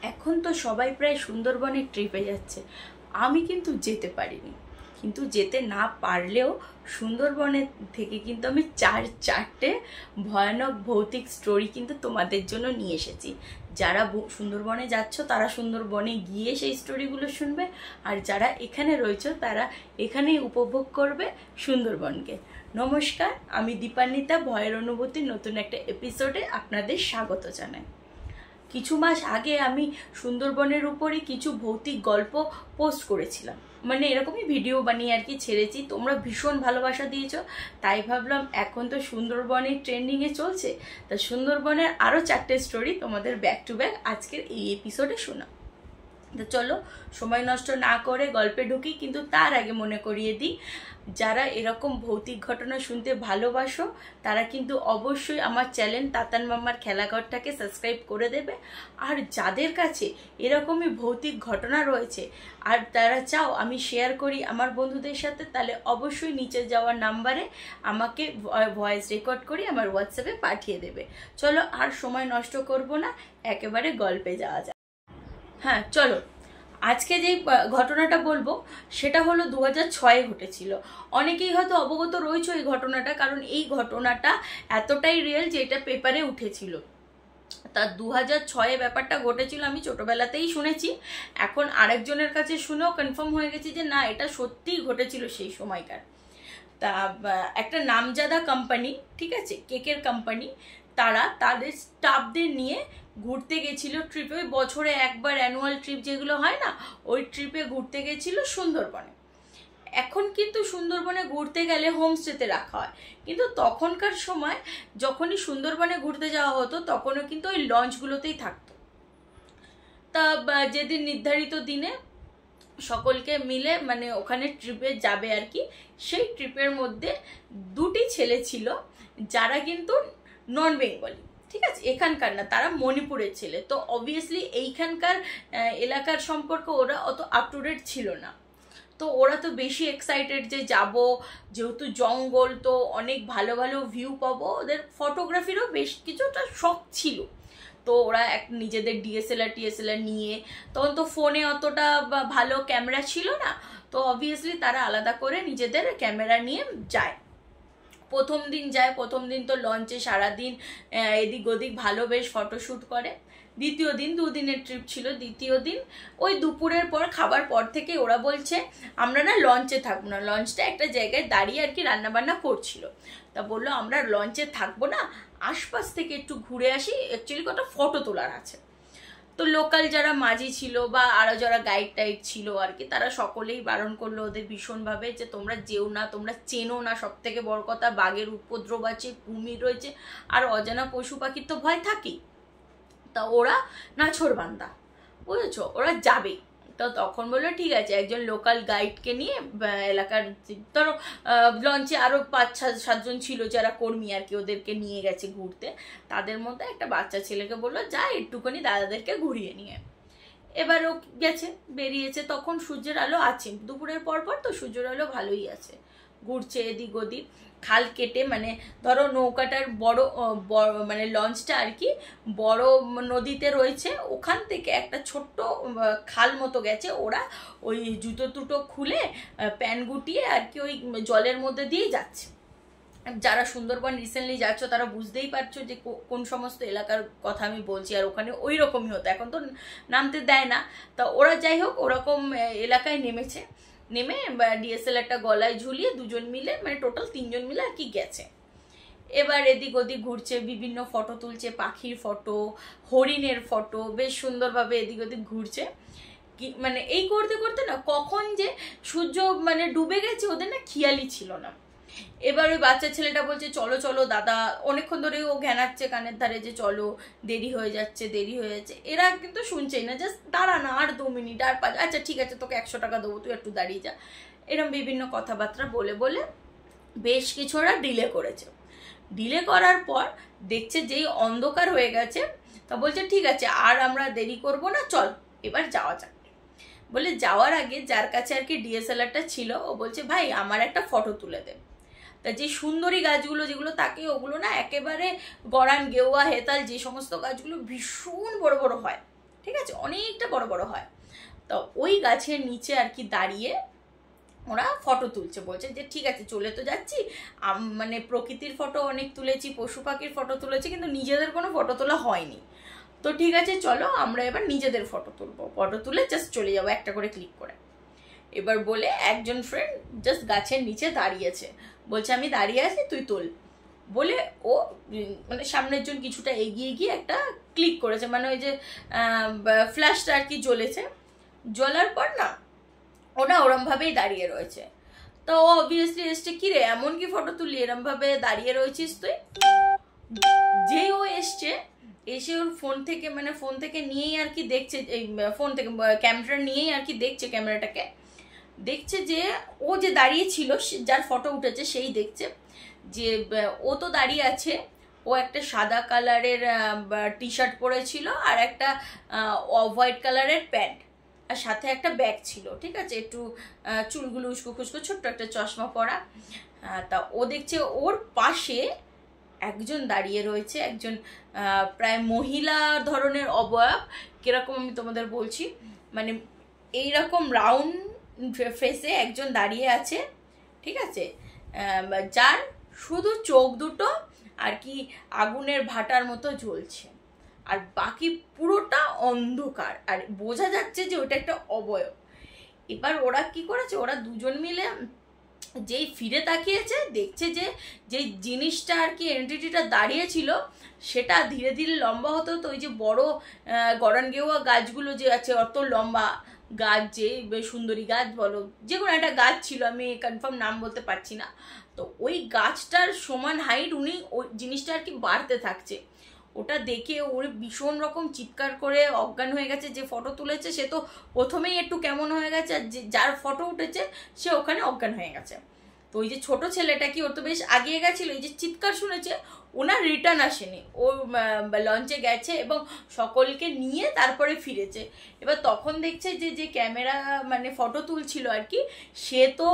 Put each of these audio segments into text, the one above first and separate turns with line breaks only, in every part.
এখন তো সবাই প্রায় সুন্দরবনের ট্রিপে যাচ্ছে। আমি কিন্তু যেতে পারিনি, কিন্তু যেতে না পারলেও সুন্দরবনের থেকে কিন্তু আমি চারটে ভয়ানক ভৌতিক স্টোরি কিন্তু তোমাদের জন্য নিয়ে এসেছি। যারা সুন্দরবনে যাচ্ছ তারা সুন্দরবনে গিয়ে সেই স্টোরিগুলো শুনবে, আর যারা এখানে রয়েছে তারা এখানেই উপভোগ করবে সুন্দরবনকে। নমস্কার, আমি দীপান্বিতা। ভয়ের অনুভূতির নতুন একটা এপিসোডে আপনাদের স্বাগত জানাই। কিছু মাস আগে আমি সুন্দরবনের উপরে কিছু ভৌতিক গল্প পোস্ট করেছিলাম, মানে এরকমই ভিডিও বানিয়ে আর কি ছেড়েছি। তোমরা ভীষণ ভালোবাসা দিয়েছো, তাই ভাবলাম এখন তো সুন্দরবনের ট্রেন্ডিংয়ে চলছে, তা সুন্দরবনের আরও 4টে স্টোরি তোমাদের ব্যাক টু ব্যাক আজকের এই এপিসোডে শোনা। তো চলো সময় নষ্ট না করে গল্পে ঢুকি, কিন্তু তার আগে মনে করিয়ে দিই, যারা এরকম ভৌতিক ঘটনা শুনতে ভালোবাসো তারা কিন্তু অবশ্যই আমার চ্যানেল তাতান মাম্মার খেলাঘরটাকে সাবস্ক্রাইব করে দেবে। আর যাদের কাছে এরকমই ভৌতিক ঘটনা রয়েছে আর তারা চাও আমি শেয়ার করি আমার বন্ধুদের সাথে, তাহলে অবশ্যই নিচে যাওয়ার নাম্বারে আমাকে ভয়েস রেকর্ড করে আমার হোয়াটসঅ্যাপে পাঠিয়ে দেবে। চলো আর সময় নষ্ট করব না, একেবারে গল্পে যাওয়া যাক। হ্যাঁ চলো, আজকে যে ঘটনাটা বলবো সেটা হলো 2006-এ ঘটেছিল। অনেকেই হয়তো অবগত রয়েছে এই ঘটনাটা, কারণ এই ঘটনাটা এতটাই রিয়েল যে এটা পেপারে উঠেছিল। তা 2006-এ ব্যাপারটা ঘটেছিল, আমি ছোটবেলাতেই শুনেছি, এখন আরেকজনের কাছে শুনেও কনফার্ম হয়ে গেছি যে না, এটা সত্যিই ঘটেছিল সেই সময়কার। তা একটা নামজাদা কোম্পানি, ঠিক আছে, কেকের কোম্পানি, তারা তাদের স্টাফদের নিয়ে ঘুরতে গেছিল ট্রিপে। ওই বছরে একবার অ্যানুয়াল ট্রিপ যেগুলো হয় না, ওই ট্রিপে ঘুরতে গেছিল সুন্দরবনে। এখন কিন্তু সুন্দরবনে ঘুরতে গেলে হোমস্টেতে রাখা হয়, কিন্তু তখনকার সময় যখনই সুন্দরবনে ঘুরতে যাওয়া হতো তখনও কিন্তু ওই লঞ্চগুলোতেই থাকতো। তা যেদিন নির্ধারিত দিনে সকলকে মিলে মানে ওখানে ট্রিপে যাবে আর কি, সেই ট্রিপের মধ্যে দুটি ছেলে ছিল যারা কিন্তু নন বেঙ্গলি, ঠিক আছে, এখানকার না, তারা মণিপুরের ছেলে। তো অবভিয়াসলি এইখানকার এলাকার সম্পর্কে ওরা অত আপ টু ডেট ছিল না। তো ওরা তো বেশি এক্সাইটেড যে যাব, যেহেতু জঙ্গল তো অনেক ভালো ভালো ভিউ পাবো, ওদের ফটোগ্রাফিরও বেশ কিছুটা শখ ছিল। তো ওরা নিজেদের ডিএসএলআর নিয়ে, তখন তো ফোনে অতটা ভালো ক্যামেরা ছিল না, তো অবভিয়াসলি তারা আলাদা করে নিজেদের ক্যামেরা নিয়ে যায়। প্রথম দিন তো লঞ্চে সারাদিন এদিক ওদিক ভালো বেশ ফটোশ্যুট করে। দ্বিতীয় দিন, 2 দিনের ট্রিপ ছিল, দ্বিতীয় দিন ওই দুপুরের পর খাবার পর থেকে ওরা বলছে আমরা না লঞ্চে থাকবো না। লঞ্চটা একটা জায়গায় দাঁড়িয়ে আর কি রান্নাবান্না করছিল। তা বললো আমরা লঞ্চে থাকবো না, আশপাশ থেকে একটু ঘুরে আসি, অ্যাকচুয়ালি কটা ফটো তোলার আছে। তো লোকাল যারা মাঝি ছিল বা আরো যারা গাইড টাইড ছিল আর কি, তারা সকলেই বারণ করলো ওদের ভীষণভাবে যে তোমরা যেও না, তোমরা চেনো না, সব থেকে বড় কথা বাঘের উপদ্রব আছে, কুমির রয়েছে, আর অজানা পশু পাখির তো ভয় থাকেই। তা ওরা নাছোড়বান্দা, বুঝেছো, ওরা যাবে। তো তখন বললো ঠিক আছে, একজন লোকাল গাইডকে নিয়ে এলাকার ধরো লঞ্চে আরো 5-7জন ছিল যারা কর্মী আর কি, ওদেরকে নিয়ে গেছে ঘুরতে। তাদের মধ্যে একটা বাচ্চা ছেলেকে বললো যা একটুখানি দাদাদেরকে ঘুরিয়ে নিয়ে। এবার ও গেছে, বেরিয়েছে, তখন সূর্যের আলো আছে, দুপুরের পর তো সূর্যের আলো ভালোই আছে। ঘুরছে এদিক ওদিক, খাল কেটে, মানে ধরো নৌকাটার বড় মানে লঞ্চটা আর কি বড় নদীতে রয়েছে, ওখান থেকে একটা ছোট্ট খাল মতো গেছে। ওরা ওই জুতো টুটো খুলে প্যান গুটিয়ে আর কি ওই জলের মধ্যে দিয়ে যাচ্ছে। যারা সুন্দরবন রিসেন্টলি যাচ্ছ তারা বুঝতেই পারছো যে কোন সমস্ত এলাকার কথা আমি বলছি, আর ওখানে ওই রকমই হতো, এখন তো নামতে দেয় না। তা ওরা যাই হোক ওরকম এলাকায় নেমেছে, নেমে ডিএসএলআরটা গলায় ঝুলিয়ে দুজন মিলে, মানে টোটাল 3জন মিলে আর কি গেছে। এবার এদিক ওদিক ঘুরছে, বিভিন্ন ফটো তুলছে, পাখির ফটো, হরিণের ফটো, বেশ সুন্দরভাবে এদিক ওদিক ঘুরছে। কি মানে এই করতে করতে না কখন যে সূর্য মানে ডুবে গেছে ওদের না খেয়ালই ছিল না। এবার ওই বাচ্চা ছেলেটা বলছে চলো চলো দাদা, অনেকক্ষণ ধরে ও ঘ্যানাচ্ছে কানের ধারে যে চলো, দেরি হয়ে যাচ্ছে দেরি হয়ে যাচ্ছে। এরা কিন্তু শুনছেই না, জাস্ট দাঁড়া না, আর 2 মিনিট, আর 5, আচ্ছা ঠিক আছে তোকে 100 টাকা দেবো, তুই একটু দাঁড়িয়ে যা। এরকম বিভিন্ন কথাবার্তা বলে বলে বেশ কিছু ওরা ডিলে করেছে। ডিলে করার পর দেখছে যেই অন্ধকার হয়ে গেছে, তা বলছে ঠিক আছে আর আমরা দেরি করব না, চল এবার যাওয়া যাক। বলে যাওয়ার আগে যার কাছে আর কি ডিএসএলআরটা ছিল ও বলছে ভাই আমার একটা ফটো তুলে দে। তা যে সুন্দরী গাছগুলো যেগুলো থাকে ওগুলো না একেবারে গরান, গেওয়া, হেতাল, যে সমস্ত গাছগুলো ভীষণ বড় বড় হয়, ঠিক আছে, অনেকটা বড় বড় হয়। তো ওই গাছের নিচে আর কি দাঁড়িয়ে ওরা ফটো তুলছে, বলছে যে ঠিক আছে চলে তো যাচ্ছি, মানে প্রকৃতির ফটো অনেক তুলেছি, পশু পাখির ফটো তুলেছি, কিন্তু নিজেদের কোনো ফটো তোলা হয়নি। তো ঠিক আছে চলো আমরা এবার নিজেদের ফটো তুলবো, ফটো তুলে জাস্ট চলে যাবো একটা করে ক্লিক করে। এবার বলে একজন ফ্রেন্ড জাস্ট গাছের নিচে দাঁড়িয়েছে, বলছে আমি দাঁড়িয়ে আছি তুই তোল, বলে ও মানে সামনের জন কিছুটা এগিয়ে গিয়ে একটা ক্লিক করেছে, মানে ওই যে ফ্ল্যাশটা আর কি জ্বলেছে, জ্বলার পর না ওরা ওরমভাবেই দাঁড়িয়ে রয়েছে। তো অবভিয়াসলি এসছে কি রে এমন কি ফটো তুললি, এরমভাবে দাঁড়িয়ে রয়েছিস তুই। যেই ও এসছে, এসে ওর ফোন থেকে নিয়েই আর কি দেখছে, এই ফোন থেকে ক্যামেরা নিয়েই আর কি দেখছে, ক্যামেরাটাকে দেখছে যে ও যে দাঁড়িয়ে ছিল, যার ফটো উঠেছে সেই দেখছে যে ও তো দাঁড়িয়ে আছে, ও একটা সাদা কালারের টি শার্ট পরেছিল আর একটা হোয়াইট কালারের প্যান্ট, আর সাথে একটা ব্যাগ ছিল, ঠিক আছে, একটু চুলগুলো উস্কো খুস্কো, ছোট্ট একটা চশমা পরা। তা ও দেখছে ওর পাশে একজন দাঁড়িয়ে রয়েছে, একজন প্রায় মহিলা ধরনের অবয়ব, কিরকম আমি তোমাদের বলছি, মানে এইরকম রাউন্ড ফেসে একজন দাঁড়িয়ে আছে, ঠিক আছে, যার শুধু চোখ দুটো আর কি আগুনের ভাটার মতো জ্বলছে, আর বাকি পুরোটা অন্ধকার, আর বোঝা যাচ্ছে যে ওটা একটা অবয়ব। এবার ওরা কি করেছে, ওরা দুজন মিলে যেই ফিরে তাকিয়েছে, দেখছে যে যেই জিনিসটা আর কি এন্টিটিটা দাঁড়িয়েছিল সেটা ধীরে ধীরে লম্বা হতে হতো, ওই যে বড় গরানগেওয়া গাছগুলো যে আছে অত লম্বা গাছ, যে সুন্দরী গাছ বলো, যে কোনো একটা গাছ ছিল, আমি কনফার্ম নাম বলতে পারছি না, তো ওই গাছটার সমান হাইট উনি ওই জিনিসটা আর কি বাড়তে থাকছে। ওটা দেখে ওর ভীষণ রকম চিৎকার করে অজ্ঞান হয়ে গেছে, যে ফটো তুলেছে সে তো প্রথমেই একটু কেমন হয়ে গেছে, আর যার ফটো উঠেছে সে ওখানে অজ্ঞান হয়ে গেছে। তো ওই যে ছোট ছেলেটা কি, ওর তো বেশ আগিয়ে গেছিলো, এই যে চিৎকার শুনেছে, ওনার রিটার্ন আসেনি, ও লঞ্চে গেছে এবং সকলকে নিয়ে তারপরে ফিরেছে। এবার তখন দেখছে যে যে ক্যামেরা মানে ফটো তুলছিল আর কি, সে তো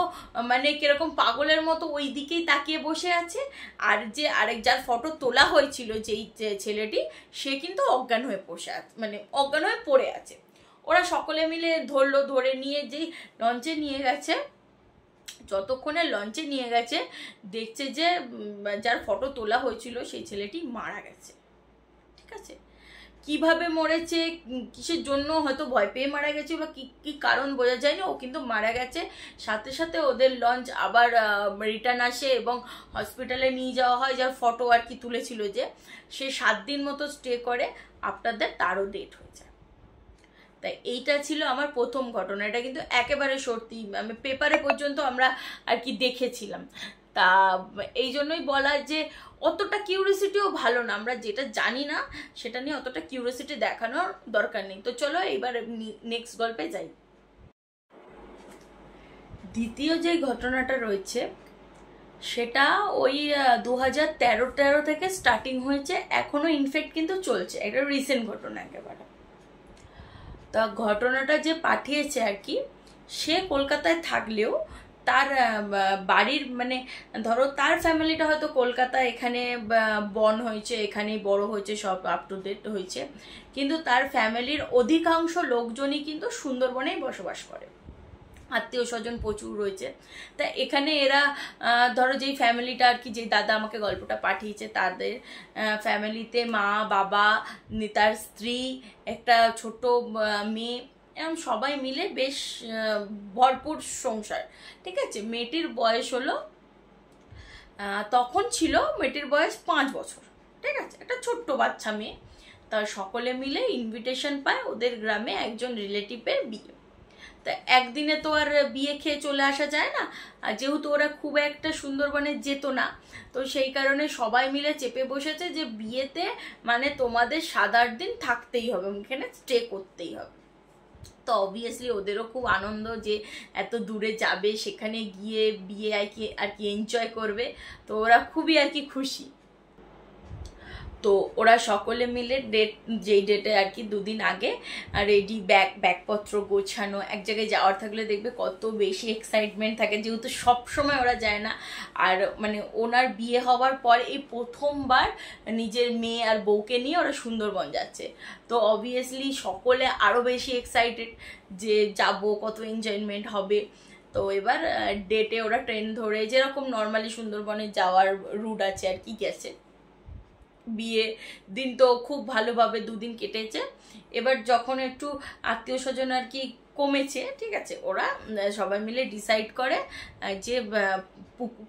মানে কিরকম পাগলের মতো ওই দিকেই তাকিয়ে বসে আছে, আর যে যার ফটো তোলা হয়েছিল যেই ছেলেটি, সে কিন্তু অজ্ঞান হয়ে বসে আছে, মানে অজ্ঞান হয়ে পড়ে আছে। ওরা সকলে মিলে ধরলো, ধরে নিয়ে যেই লঞ্চে নিয়ে গেছে, যতক্ষণে লঞ্চে নিয়ে গেছে দেখছে যে যার ফটো তোলা হয়েছিল সেই ছেলেটি মারা গেছে, ঠিক আছে। কিভাবে মরেছে, কিসের জন্য, হয়তো ভয় পেয়ে মারা গেছে বা কি কারণ বোঝা যায়নি, ও কিন্তু মারা গেছে। সাথে সাথে ওদের লঞ্চ আবার রিটার্ন আসে এবং হসপিটালে নিয়ে যাওয়া হয়, যার ফটো আর কি তুলেছিল যে, সে 7 দিন মতো স্টে করে, আফটার দ্যাট তারও ডেট হয়ে যায়। তাই এইটা ছিল আমার প্রথম ঘটনা, এটা কিন্তু একেবারে সত্যি, আমি পেপারে পর্যন্ত আমরা আর কি দেখেছিলাম। তা এই জন্যই বলা যে অতটা কিউরিয়াসিটিও ভালো না, আমরা যেটা জানি না সেটা নিয়ে অতটা কিউরিয়াসিটি দেখানোর দরকার নেই। তো চলো এবার নেক্সট গল্পে যাই। দ্বিতীয় যে ঘটনাটা রয়েছে সেটা ওই 2013 থেকে স্টার্টিং হয়েছে, এখনো ইনফ্যাক্ট কিন্তু চলছে, এটা রিসেন্ট ঘটনা একেবারে। তা ঘটনাটা যে পাঠিয়েছে আর কি, সে কলকাতায় থাকলেও তার বাড়ির মানে ধরো তার ফ্যামিলিটা হয়তো কলকাতা, এখানে বর্ন হয়েছে, এখানেই বড় হয়েছে, সব আপ টু ডেট হয়েছে, কিন্তু তার ফ্যামিলির অধিকাংশ লোকজনই কিন্তু সুন্দরবনেই বসবাস করে, আত্মীয় স্বজন প্রচুর রয়েছে। তা এখানে এরা ধরো যেই ফ্যামিলিটা আর কি, যে দাদা আমাকে গল্পটা পাঠিয়েছে, তাদের ফ্যামিলিতে মা বাবা, তার স্ত্রী, একটা ছোট মেয়ে, এরকম সবাই মিলে বেশ ভরপুর সংসার, ঠিক আছে। মেয়েটির বয়স হলো তখন ছিল মেয়েটির বয়স 5 বছর, ঠিক আছে, একটা ছোট্ট বাচ্চা মেয়ে। তার সকলে মিলে ইনভিটেশন পায় ওদের গ্রামে একজন রিলেটিভের বিয়ে। তা একদিনে তো আর বিয়ে খেয়ে চলে আসা যায় না, আর যেহেতু ওরা খুব একটা সুন্দরবনে যেত না, তো সেই কারণে সবাই মিলে চেপে বসেছে যে বিয়েতে মানে তোমাদের 7-8 দিন থাকতেই হবে, এখানে স্টে করতেই হবে। তো অবভিয়াসলি ওদেরও খুব আনন্দ যে এত দূরে যাবে, সেখানে গিয়ে বিয়ে আর কি এনজয় করবে, তো ওরা খুবই আর কি খুশি। তো ওরা সকলে মিলে যেই ডেটে আর কি 2 দিন আগে রেডি, ব্যাগপত্র গোছানো, এক জায়গায় যাওয়ার থাকলে দেখবে কত বেশি এক্সাইটমেন্ট থাকে, যেহেতু সব সময় ওরা যায় না। আর মানে ওনার বিয়ে হওয়ার পর এই প্রথমবার নিজের মেয়ে আর বউকে নিয়ে ওরা সুন্দরবন যাচ্ছে। তো অবভিয়াসলি সকলে আরও বেশি এক্সাইটেড যে যাব, কত এনজয়মেন্ট হবে। তো এবার ডেটে ওরা ট্রেন ধরে যেরকম নর্মালি সুন্দরবনে যাওয়ার রুট আছে আর কি গেছে। বিয়ে দিন তো খুব ভালোভাবে 2 দিন কেটেছে। এবার যখন একটু আত্মীয় স্বজন আর কি কমেছে, ঠিক আছে, ওরা সবাই মিলে ডিসাইড করে যে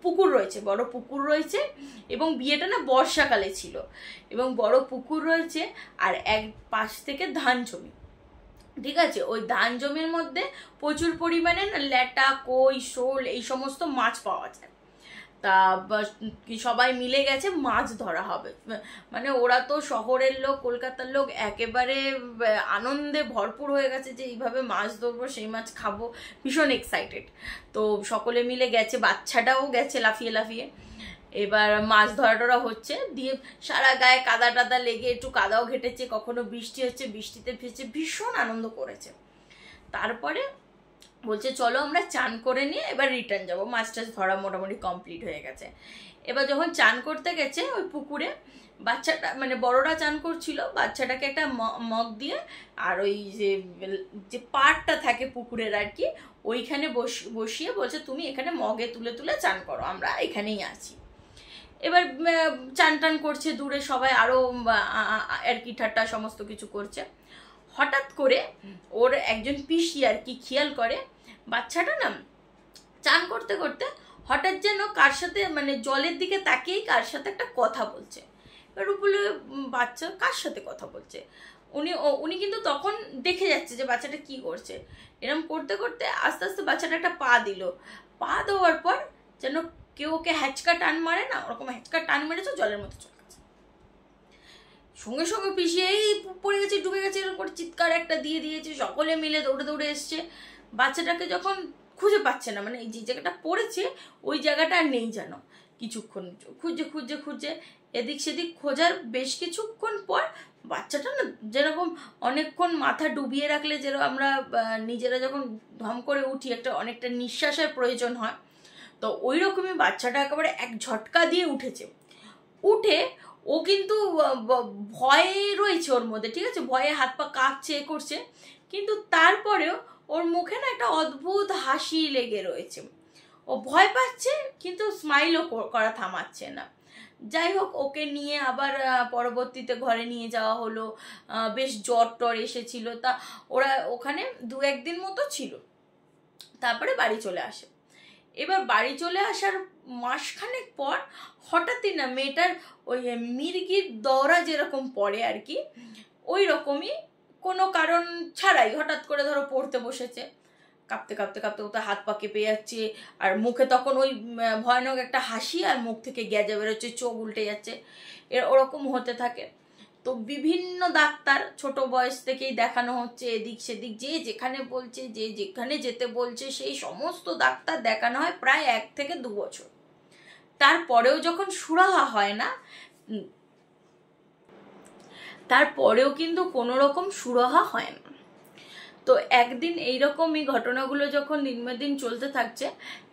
পুকুর রয়েছে, বড় পুকুর রয়েছে, এবং বিয়েটা না বর্ষাকালে ছিল, এবং বড় পুকুর রয়েছে আর এক পাশ থেকে ধান জমি, ঠিক আছে। ওই ধান জমির মধ্যে প্রচুর পরিমাণে ল্যাটা, কই, শোল এই সমস্ত মাছ পাওয়া যায়। তা সবাই মিলে গেছে, মাছ ধরা হবে। মানে ওরা তো শহরের লোক, কলকাতার লোক, একেবারে আনন্দে ভরপুর হয়ে গেছে যে এইভাবে মাছ ধরবো, সেই মাছ খাবো, ভীষণ এক্সাইটেড। তো সকলে মিলে গেছে, বাচ্চাটাও গেছে লাফিয়ে লাফিয়ে। এবার মাছ ধরাটা হচ্ছে, দিয়ে সারা গায়ে কাদা টাদা লেগে, একটু কাদাও ঘেটেছে, কখনো বৃষ্টি হচ্ছে, বৃষ্টিতে ভিজে ভীষণ আনন্দ করেছে। তারপরে বলছে চলো আমরা চান করে নিয়ে এবার রিটার্ন যাবো, মাছ টাছ ধরা মোটামুটি কমপ্লিট হয়ে গেছে। এবার যখন চান করতে গেছে ওই পুকুরে, বাচ্চাটা মানে বড়রা চান করছিল, বাচ্চাটাকে একটা মগ দিয়ে আর ওই যে পাড়টা থাকে পুকুরের আর কি, ওইখানে বসিয়ে বলছে তুমি এখানে মগে তুলে তুলে চান করো, আমরা এখানেই আছি। এবার চান টান করছে দূরে সবাই, আরো আর কি ঠাট্টা সমস্ত কিছু করছে। হঠাৎ করে ওর একজন পিসি আর কি খেয়াল করে বাচ্চাটা না চান করতে করতে হঠাৎ যেন কার সাথে মানে জলের দিকে তাকিয়েই কার সাথে একটা কথা বলছে। এবার বলে বাচ্চা কার সাথে কথা বলছে, উনি কিন্তু তখন দেখে যাচ্ছে যে বাচ্চাটা কি করছে। এরকম করতে করতে আস্তে আস্তে বাচ্চাটা একটা পা দিল, পা দেওয়ার পর যেন কেউ ওকে হ্যাচকা টান মারে না, ওরকম হ্যাচকা টান মেরেছে, জলের মধ্যে চলে গেছে। সঙ্গে সঙ্গে পিছিয়ে এই পড়ে গেছে, ডুবে গেছে, এরকম করে চিৎকার একটা দিয়ে দিয়েছে। সকলে মিলে দৌড়ে দৌড়ে এসছে। বাচ্চাটাকে যখন খুঁজে পাচ্ছে না, মানে এই যে জায়গাটা পড়েছে ওই জায়গাটা আর নেই যেন। কিছুক্ষণ খুঁজে এদিক সেদিক খোঁজার বেশ কিছুক্ষণ পর বাচ্চাটা না যেরকম অনেকক্ষণ মাথা ডুবিয়ে রাখলে যেরকম আমরা নিজেরা যখন ধম করে উঠি, একটা অনেকটা নিঃশ্বাসের প্রয়োজন হয়, তো ওই রকমই বাচ্চাটা একেবারে এক ঝটকা দিয়ে উঠেছে। উঠে ও কিন্তু ভয়ে রয়েছে ওর মধ্যে, ঠিক আছে, ভয়ে হাত পা কাঁপছে করছে, কিন্তু তারপরেও ওর মুখে না একটা অদ্ভুত হাসি লেগে রয়েছে। ও ভয় পাচ্ছে কিন্তু স্মাইলও করা থামাচ্ছে না। যাই হোক, ওকে নিয়ে আবার পরবর্তীতে ঘরে নিয়ে যাওয়া হলো। বেশ জ্বর টর এসেছিল, তা ওরা ওখানে 2-1 দিন মতো ছিল, তারপরে বাড়ি চলে আসে। এবার বাড়ি চলে আসার মাসখানেক পর হঠাৎই না মেয়েটার ওই মির্গির দৌড়া যেরকম পড়ে আর কি, ওই রকমই কোনো কারণ ছাড়াই হঠাৎ করে ধরো পড়তে বসেছে। কাঁপতে কাঁপতে কাঁপতে কোথাও হাত পা কেঁপে যাচ্ছে, আর মুখে তখন ওই ভয়ানক একটা হাসি, আর মুখ থেকে গ্যাজা বেরোচ্ছে, চোখ উল্টে যাচ্ছে, ওরকম হতে থাকে। তো বিভিন্ন ডাক্তার ছোট বয়স থেকেই দেখানো হচ্ছে, এদিক সেদিক যে যেখানে বলছে, যে যেখানে যেতে বলছে সেই সমস্ত ডাক্তার দেখানো হয় প্রায় 1 থেকে 2 বছর। তারপরেও যখন সুরাহা হয় না, তারপরেও কিন্তু কোনো রকম সুরাহা হয় না। তো একদিন এইরকমই ঘটনাগুলো যখন দিন চলতে থাকছে,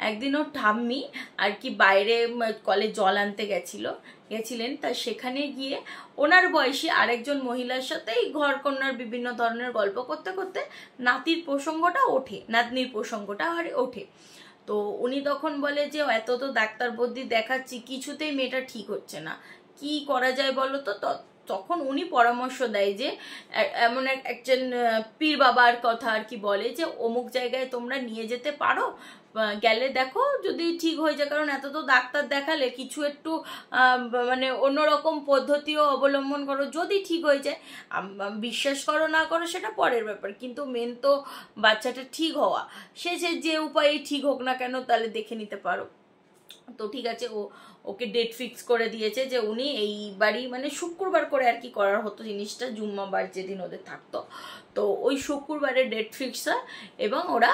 একদিন ওর ঠাম্মি আর কি বাইরে কলে জল আনতে গেছিলেন। তা সেখানে গিয়ে ওনার বয়সী আরেকজন মহিলার সাথে এই ঘরকন্যার বিভিন্ন ধরনের গল্প করতে করতে নাতির প্রসঙ্গটা ওঠে। তো উনি তখন বলে যে এত তো ডাক্তার বদ্যি দেখাচ্ছি, কিছুতেই মেয়েটা ঠিক হচ্ছে না, কি করা যায় বলো তো। তখন উনি পরামর্শ দেয় যে এমন একজন পীর বাবার কথা আর কি বলে যে অমুক জায়গায় তোমরা নিয়ে যেতে পারো, গেলে দেখো যদি ঠিক হয়ে যায়, কারণ এত তো ডাক্তার দেখালে কিছু একটু মানে অন্যরকম পদ্ধতিও অবলম্বন করো, যদি ঠিক হয়ে যায়। বিশ্বাস করো না করো সেটা পরের ব্যাপার, কিন্তু মেন তো বাচ্চাটা ঠিক হওয়া। সে যে উপায়ে ঠিক হোক না কেন, তাহলে দেখে নিতে পারো। তো ঠিক আছে, ওকে ডেট ফিক্স করে দিয়েছে যে উনি এইবারই মানে শুক্রবার করে আর কি করার হতো জিনিসটা, জুম্মাবার যেদিন ওদের থাকতো, তো ওই শুক্রবারে ডেট ফিক্স হয়। এবং ওরা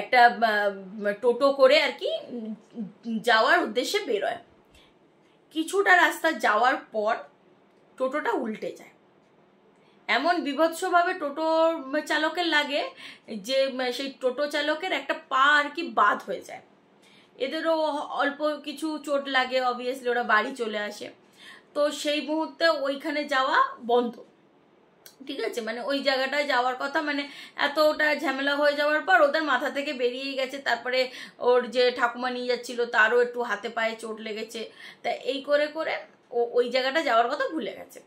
একটা টোটো করে আর কি যাওয়ার উদ্দেশ্যে বেরোয়। কিছুটা রাস্তা যাওয়ার পর টোটোটা উল্টে যায়। এমন বিভৎসভাবে টোটো চালকের লাগে যে সেই টোটো চালকের একটা পা আর কি বাদ হয়ে যায়। এদেরও অল্প কিছু চোট লাগে, অবভিয়াসলি ওরা বাড়ি চলে আসে। তো সেই মুহূর্তে ওইখানে যাওয়া বন্ধ, ঠিক আছে, মানে ওই জায়গাটায় যাওয়ার কথা, মানে এতটা ঝামেলা হয়ে যাওয়ার পর ওদের মাথা থেকে বেরিয়েই গেছে। তারপরে ওর যে ঠাকুমা নিয়ে যাচ্ছিল তারও একটু হাতে পায়ে চোট লেগেছে। তা এই করে করে ও ওই জায়গাটা যাওয়ার কথা ভুলে গেছে।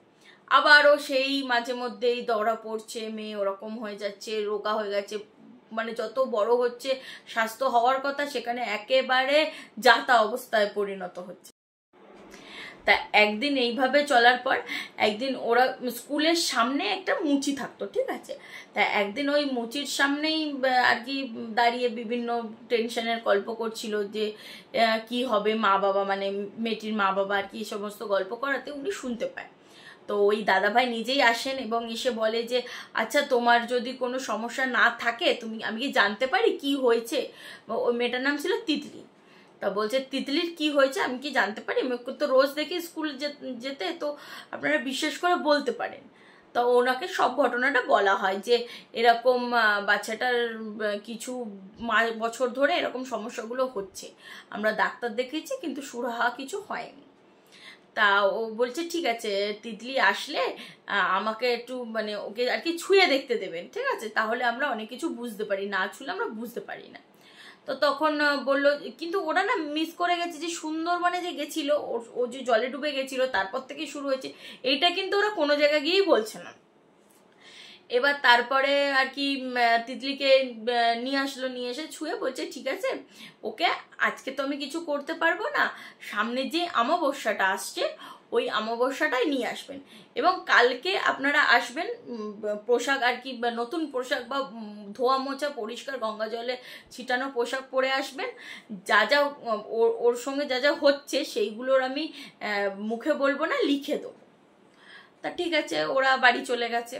আবারও সেই মাঝে মধ্যেই দৌড়া পড়ছে, মেয়ে ওরকম হয়ে যাচ্ছে, রোগা হয়ে গেছে, মানে যত বড় হচ্ছে স্বাস্থ্য হওয়ার কথা সেখানে একেবারে যাতা অবস্থায় পরিণত হচ্ছে। তা একদিন এইভাবে চলার পর একদিন ওরা স্কুলের সামনে একটা মুচি থাকতো, ঠিক আছে, তা একদিন ওই মুচির সামনেই আর কি দাঁড়িয়ে বিভিন্ন টেনশনের গল্প করছিল যে কি হবে, মা বাবা মানে মেয়েটির মা বাবা আর কি সমস্ত গল্প করাতে উনি শুনতে পায়। তো ওই দাদাভাই নিজেই আসেন এবং এসে বলে যে আচ্ছা তোমার যদি কোনো সমস্যা না থাকে আমি কি জানতে পারি কি হয়েছে। ওই মেয়েটার নাম ছিল তিতলি। তা বলছে তিতলির কি হয়েছে আমি কি জানতে পারি, আমি তো রোজ দেখি স্কুল যেতে, তো আপনারা বিশেষ করে বলতে পারেন। তো ওনাকে সব ঘটনাটা বলা হয় যে এরকম বাচ্চাটার কিছু বছর ধরে এরকম সমস্যাগুলো হচ্ছে, আমরা ডাক্তার দেখিয়েছি কিন্তু সুরাহা কিছু হয়নি। তা ও বলছে ঠিক আছে তিতলি আসলে আমাকে একটু মানে ওকে আর কি ছুঁয়ে দেখতে দেবেন, ঠিক আছে, তাহলে আমরা অনেক কিছু বুঝতে পারি, না ছুঁলে আমরা বুঝতে পারি না। তো তখন বললো, কিন্তু ওরা না মিস করে গেছে যে সুন্দরবনে যে গেছিল ও যে জলে ডুবে গেছিল তারপর থেকে শুরু হয়েছে, এইটা কিন্তু ওরা কোনো জায়গায় গিয়েই বলছে না। এবার তারপরে আর কি তিতলিকে নিয়ে আসলো, নিয়ে এসে ছুঁয়ে বলছে ঠিক আছে ওকে আজকে তো আমি কিছু করতে পারবো না, সামনে যে অমাবস্যাটা আসছে ওই অমাবস্যাটাই নিয়ে আসবেন এবং কালকে আপনারা আসবেন পোশাক আর কি নতুন পোশাক বা ধোয়া মোছা পরিষ্কার গঙ্গা জলে ছিটানো পোশাক পরে আসবেন, যা যা ওর সঙ্গে যা যা হচ্ছে সেইগুলোর আমি মুখে বলবো না, লিখে দেবো। তা ঠিক আছে ওরা বাড়ি চলে গেছে।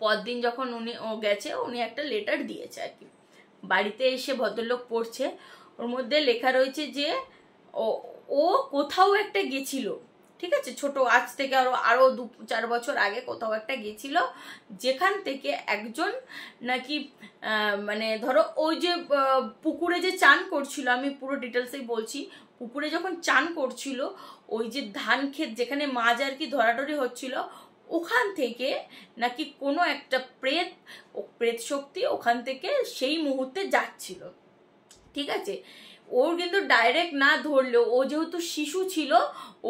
পরদিন যখন ও গেছে উনি একটা লেটার দিয়েছে আর কি, বাড়িতে এসে ভদ্রলোক পড়ছে, ওর মধ্যে লেখা রয়েছে যে ও কোথাও একটা গেছিল, ঠিক আছে, ছোট আজ থেকে আরো 2-4 বছর আগে কোথাও একটা গেছিল, যেখান থেকে একজন নাকি মানে ধরো ওই যে পুকুরে যে চান করছিল, আমি পুরো ডিটেলসেই বলছি, পুকুরে যখন চান করছিল ওই যে ধান ক্ষেত যেখানে মাছ আর কি ধরাধরি হচ্ছিল ওখান থেকে নাকি কোনো একটা প্রেত শক্তি ওখান থেকে সেই মুহূর্তে যাচ্ছিল, ঠিক আছে। ওর কিন্তু ডাইরেক্ট না ধরলেও ও যেহেতু শিশু ছিল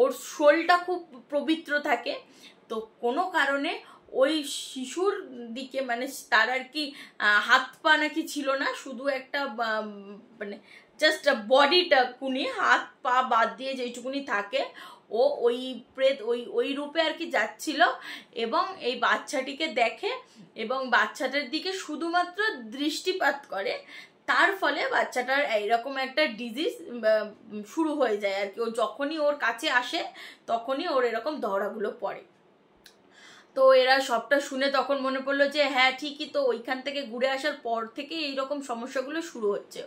ওর শোলটা খুব পবিত্র থাকে, তো কোনো কারণে ওই শিশুর দিকে মানে তার আর কি হাত পা নাকি ছিল না, শুধু একটা মানে জাস্ট বডিটা কুনি, হাত পা বাদ দিয়ে যেটুকুনি থাকে, ও ওই প্রেত ওই রূপে আর কি যাচ্ছিল এবং এই বাচ্চাটিকে দেখে এবং বাচ্চাটার দিকে শুধুমাত্র দৃষ্টিপাত করে, তার ফলে বাচ্চাটার এইরকম একটা ডিজিজ শুরু হয়ে যায় আর কি, ও যখনই ওর কাছে আসে তখনই ওর এরকম দহড়াগুলো পড়ে। তো এরা সবটা শুনে তখন মনে পড়লো যে হ্যাঁ ঠিকই তো, ওইখান থেকে ঘুরে আসার পর থেকে এইরকম সমস্যাগুলো শুরু হচ্ছে।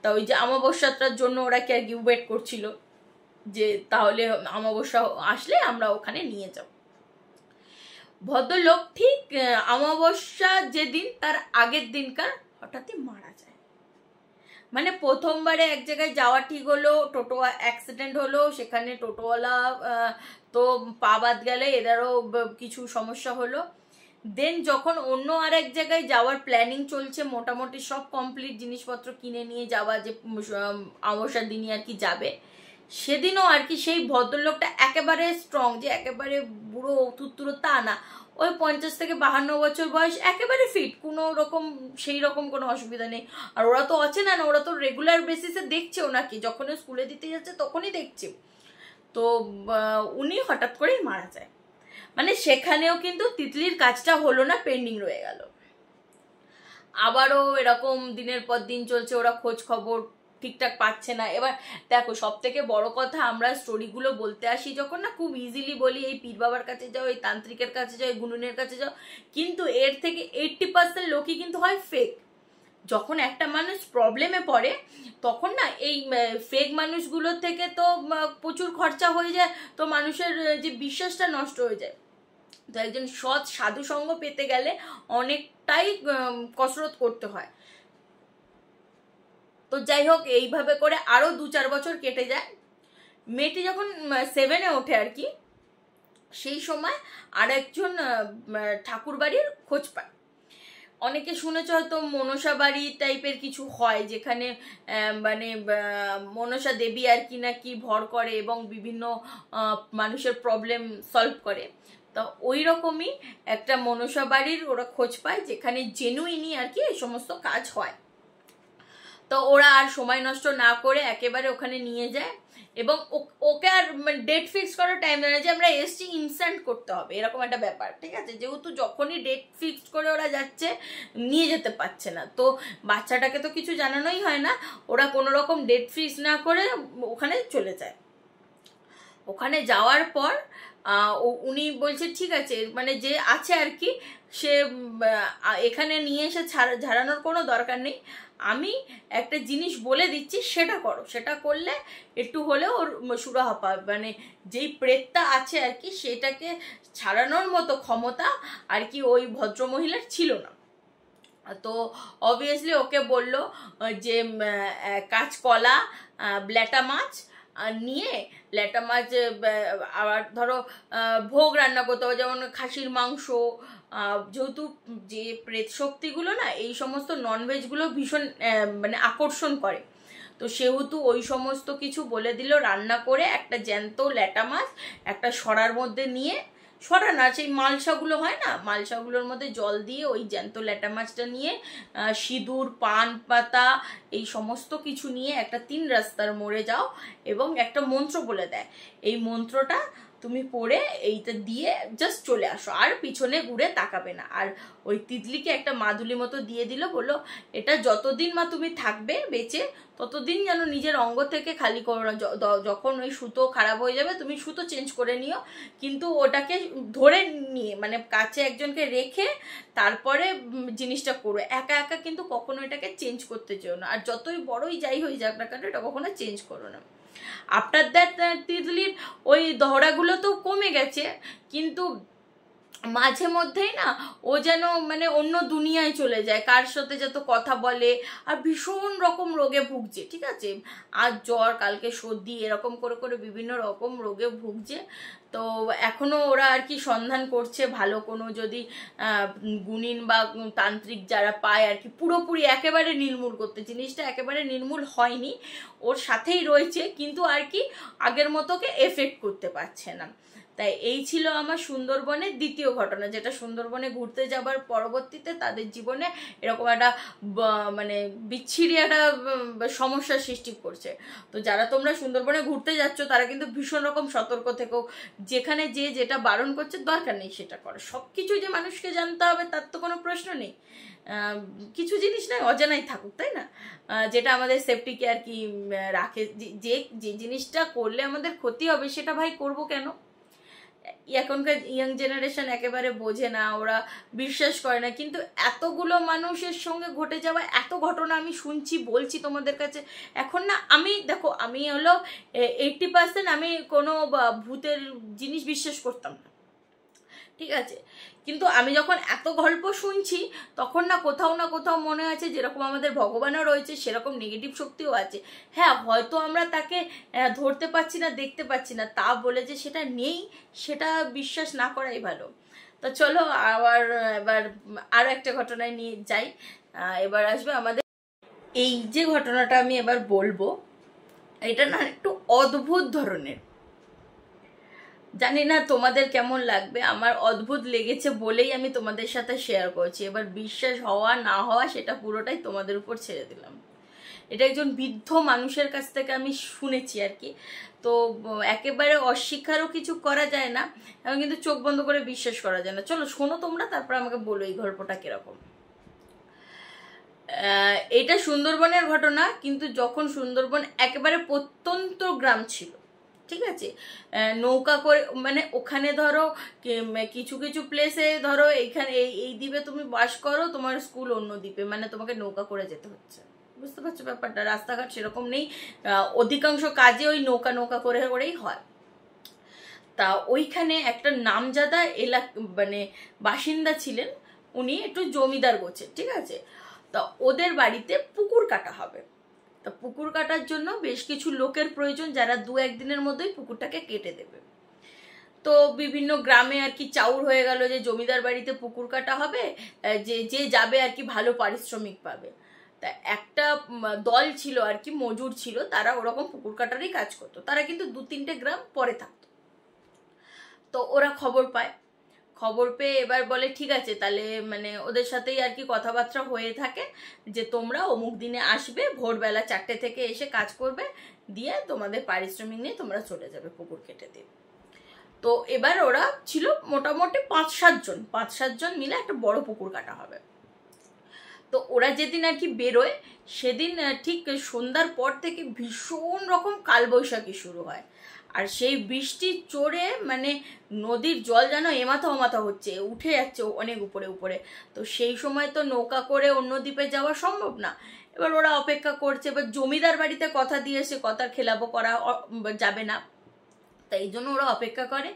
তা ওই যে অমাবস্যাটার জন্য ওরা কি আর কি ওয়েট করছিল যে তাহলে অমাবস্যা আসলে আমরা ওখানে নিয়ে যাব। ভদ্রলোক ঠিক অমাবস্যা যেদিন তার আগের দিনকার হঠাৎই মারা যায়। মানে প্রথমবারে এক জায়গায় যাওয়া ঠিক হলো, টোটো অ্যাক্সিডেন্ট হলো, সেখানে টোটোওয়ালা তো পা বাদ গেলে এদেরও কিছু সমস্যা হলো। দেন যখন অন্য আর এক জায়গায় যাওয়ার প্ল্যানিং চলছে, মোটামুটি সব কমপ্লিট জিনিসপত্র কিনে নিয়ে যাওয়া, যে অমাবস্যার দিনই আর কি যাবে, সেদিনও আর কি সেই ভদ্রলোকটা একেবারে স্ট্রং, যে একেবারে বুড়ো থুত্তুরো তা না, ওই 50 থেকে 52 বছর বয়স, একেবারে ফিট, কোনো রকম সেই রকম কোনো অসুবিধা নেই। আর ওরা তো অচেনা না, ওরা তো রেগুলার বেসিসে দেখছে ওনাকে, যখন স্কুলে দিতে যাচ্ছে তখনই দেখছে। তো উনি হঠাৎ করেই মারা যায়। মানে সেখানেও কিন্তু তিতলির কাজটা হলো না, পেন্ডিং রয়ে গেল। আবারও এরকম দিনের পর দিন চলছে, ওরা খোঁজ খবর ঠিকঠাক পাচ্ছে না। এবার দেখো সব থেকে বড় কথা, আমরা স্টোরিগুলো বলতে আসি যখন না খুব ইজিলি বলি এই পীর বাবার কাছে যাও, এই তান্ত্রিকের কাছে যাও, এই গুনুনের কাছে যাও, কিন্তু এর থেকে 80% লোকই কিন্তু হয় ফেক। যখন একটা মানুষ প্রবলেমে পড়ে তখন না এই ফেক মানুষগুলোর থেকে তো প্রচুর খরচা হয়ে যায়, তো মানুষের যে বিশ্বাসটা নষ্ট হয়ে যায়। তো একজন সৎ সাধু সঙ্গ পেতে গেলে অনেকটাই কসরত করতে হয়। তো যাই হোক, এইভাবে করে আরো 2-4 বছর কেটে যায়। মেয়েটি যখন 7-এ ওঠে আর কি, সেই সময় আর একজন ঠাকুর বাড়ির খোঁজ পায়। অনেকে শুনেছ হয়তো মনসা বাড়ি টাইপের কিছু হয়, যেখানে মানে মনসা দেবী আর কি না কি ভর করে এবং বিভিন্ন মানুষের প্রবলেম সলভ করে। তো ওই রকমই একটা মনসা বাড়ির ওরা খোঁজ পায়, যেখানে জেনুইনই আর কি এই সমস্ত কাজ হয়। তো ওরা আর সময় নষ্ট না করে একেবারে ওখানে নিয়ে যায়, এবং ওকে আর ডেট ফিক্স করার টাইম দেয় না যে আমরা এসছি ইনস্ট্যান্ট করতে হবে, এরকম একটা ব্যাপার। ঠিক আছে, যেহেতু যখনই ডেট ফিক্স করে ওরা যাচ্ছে, নিয়ে যেতে পারছে না, তো বাচ্চাটাকে তো কিছু জানানোই হয় না, ওরা কোনো রকম ডেট ফিক্স না করে ওখানে চলে যায়। ওখানে যাওয়ার পর উনি বলছে ঠিক আছে, মানে যে আছে আর কি, সে এখানে নিয়ে এসে ঝাড়ানোর কোনো দরকার নেই, আমি একটা জিনিস বলে দিচ্ছি সেটা করো, সেটা করলে একটু হলেও ওর সুরাহা পাবে, মানে যেই প্রেতটা আছে আর কি সেটাকে ছাড়ানোর মতো ক্ষমতা আর কি ওই ভদ্রমহিলার ছিল না। তো অবভিয়াসলি ওকে বললো যে কাঁচকলা, ব্ল্যাটা মাছ নিয়ে, ল্যাটা মাছ আবার ধরো ভোগ রান্না করতে হবে, যেমন খাসির মাংস, যেহেতু যে প্রেত শক্তিগুলো না এই সমস্ত ননভেজগুলো ভীষণ মানে আকর্ষণ করে, তো সেহেতু ওই সমস্ত কিছু বলে দিল রান্না করে একটা জ্যান্ত ল্যাটা মাছ একটা সরার মধ্যে নিয়ে, সরা না সেই মালসাগুলো হয় না, মালসাগুলোর মধ্যে জল দিয়ে ওই জ্যান্ত ল্যাটা মাছটা নিয়ে সিঁদুর, পান পাতা এই সমস্ত কিছু নিয়ে একটা 3 রাস্তার মোড়ে যাও এবং একটা মন্ত্র বলে দেয়, এই মন্ত্রটা তুমি পড়ে এইটা দিয়ে জাস্ট চলে আসো, আর পিছনে ঘুরে তাকাবে না। আর ওই তিতলিকে একটা মাদুলি মতো দিয়ে দিল, বললো এটা যতদিন মা তুমি থাকবে বেঁচে ততদিন যেন নিজের অঙ্গ থেকে খালি করো না, যখন ওই সুতো খারাপ হয়ে যাবে তুমি সুতো চেঞ্জ করে নিও, কিন্তু ওটাকে ধরে নিয়ে মানে কাছে একজনকে রেখে তারপরে জিনিসটা করো, একা একা কিন্তু কখনো এটাকে চেঞ্জ করতে চেও না, আর যতই বড়ই যাই হয়ে যাক না কেন এটা কখনো চেঞ্জ করো না। আফটার দ্যাট তিতলির ওই দহড়াগুলো তো কমে গেছে, কিন্তু মাঝে মধ্যেই না ও যেন মানে অন্য দুনিয়ায় চলে যায়, কার সাথে যত কথা বলে, আর ভীষণ রকম রোগে ভুগছে। ঠিক আছে, আজ জ্বর, কালকে সর্দি, এরকম করে করে বিভিন্ন রকম রোগে ভুগছে। তো এখনো ওরা আর কি সন্ধান করছে ভালো কোনো যদি গুণিন বা তান্ত্রিক যারা পায় আর কি পুরোপুরি একেবারে নির্মূল করতে। জিনিসটা একেবারে নির্মূল হয়নি, ওর সাথেই রয়েছে, কিন্তু আর কি আগের মতোকে এফেক্ট করতে পারছে না। তাই এই ছিল আমার সুন্দরবনের দ্বিতীয় ঘটনা, যেটা সুন্দরবনে ঘুরতে যাবার পরবর্তীতে তাদের জীবনে এরকম একটা মানে বিচ্ছিরি একটা সমস্যার সৃষ্টি করছে। তো যারা তোমরা সুন্দরবনে ঘুরতে যাচ্ছ তারা কিন্তু ভীষণ রকম সতর্ক থেকো, যেখানে যে যেটা বারণ করছে দরকার নেই সেটা করো। সব কিছু যে মানুষকে জানতে হবে তার তো কোনো প্রশ্ন নেই, কিছু জিনিস না অজানাই থাকুক, তাই না? যেটা আমাদের সেফটিকে আর কি রাখে, যে জিনিসটা করলে আমাদের ক্ষতি হবে সেটা ভাই করবো কেন? এখনকার ইয়াং জেনারেশন একেবারে বোঝে না, ওরা বিশ্বাস করে না, কিন্তু এতগুলো মানুষের সঙ্গে ঘটে যাওয়া এত ঘটনা আমি শুনছি, বলছি তোমাদের কাছে। এখন না আমি দেখো, আমি হলো 80% আমি কোনো ভূতের জিনিস বিশ্বাস করতাম না, ঠিক আছে, কিন্তু আমি যখন এত গল্প শুনছি তখন না কোথাও মনে আছে যেরকম আমাদের ভগবানও রয়েছে সেরকম নেগেটিভ শক্তিও আছে। হ্যাঁ, হয়তো আমরা তাকে ধরতে পারছি না, দেখতে পাচ্ছি না, তা বলে যে সেটা নেই সেটা বিশ্বাস না করাই ভালো। তো চলো এবার আরো একটা ঘটনায় নিয়ে যাই। এবার আসবে আমাদের এই যে ঘটনাটা আমি এবার বলবো, এটা না একটু অদ্ভুত ধরনের, জানি না তোমাদের কেমন লাগবে, আমার অদ্ভুত লেগেছে বলেই আমি তোমাদের সাথে শেয়ার করছি। এবার বিশ্বাস হওয়া না হওয়া সেটা পুরোটাই তোমাদের উপর ছেড়ে দিলাম। এটা একজন বৃদ্ধ মানুষের কাছ থেকে আমি শুনেছি আর কি, তো একেবারে অস্বীকারও কিছু করা যায় না, এবং কিন্তু চোখ বন্ধ করে বিশ্বাস করা যায় না। চলো শোনো তোমরা, তারপর আমাকে বলো এই গল্পটা কিরকম। এটা সুন্দরবনের ঘটনা, কিন্তু যখন সুন্দরবন একেবারে প্রত্যন্ত গ্রাম ছিল, ঠিক আছে। নৌকা করে মানে ওখানে ধরো কিছু কিছু প্লেসে ধরো এইখানে এই দ্বীপে তুমি বাস করো, তোমার স্কুল অন্য দ্বীপে, মানে তোমাকে নৌকা করে যেতে হচ্ছে, বুঝতে পারছো ব্যাপারটা। রাস্তাঘাট সেরকম নেই, অধিকাংশ কাজে ওই নৌকা নৌকা করে করেই হয়। তা ওইখানে একটা নামজাদা মানে বাসিন্দা ছিলেন, উনি একটু জমিদার গোছের, ঠিক আছে। তা ওদের বাড়িতে পুকুর কাটা হবে। তা পুকুর কাটার জন্য বেশ কিছু লোকের প্রয়োজন, যারা 2-1 দিনের মধ্যেই পুকুরটাকে কেটে দেবে। তো বিভিন্ন গ্রামে আর কি চাউর হয়ে গেল যে জমিদার বাড়িতে পুকুর কাটা হবে, যে যে যাবে আর কি ভালো পারিশ্রমিক পাবে। তা একটা দল ছিল আর কি, মজুর ছিল, তারা ওরকম পুকুর কাটারই কাজ করতো। তারা কিন্তু 2-3টে গ্রাম পরে থাকতো। তো ওরা খবর পায়, খবর পেয়ে এবার বলে ঠিক আছে, তাহলে মানে ওদের সাথেই আর কি কথাবার্তা হয়ে থাকে যে তোমরা অমুক দিনে আসবে, ভোরবেলা 4টে থেকে এসে কাজ করবে, দিয়ে তোমাদের পারিশ্রমিক নিয়ে তোমরা চলে যাবে পুকুর কেটে দিয়ে। তো এবার ওরা ছিল মোটামুটি 5-7 জন মিলে একটা বড় পুকুর কাটা হবে। তো ওরা যেদিন আর কি বেরোয়, সেদিন ঠিক সন্ধ্যার পর থেকে ভীষণ রকম কালবৈশাখী শুরু হয়। আর সেই বৃষ্টি চড়ে মানে নদীর জল যেন এমাথা ওমাথা হচ্ছে, উঠে যাচ্ছে অনেক উপরে উপরে। তো সেই সময় তো নৌকা করে অন্য দ্বীপে যাওয়া সম্ভব না। এবার ওরা অপেক্ষা করছে, এবার জমিদার বাড়িতে কথা দিয়েছে, কথার খেলাপও করা যাবে না, তাই এই জন্য ওরা অপেক্ষা করে।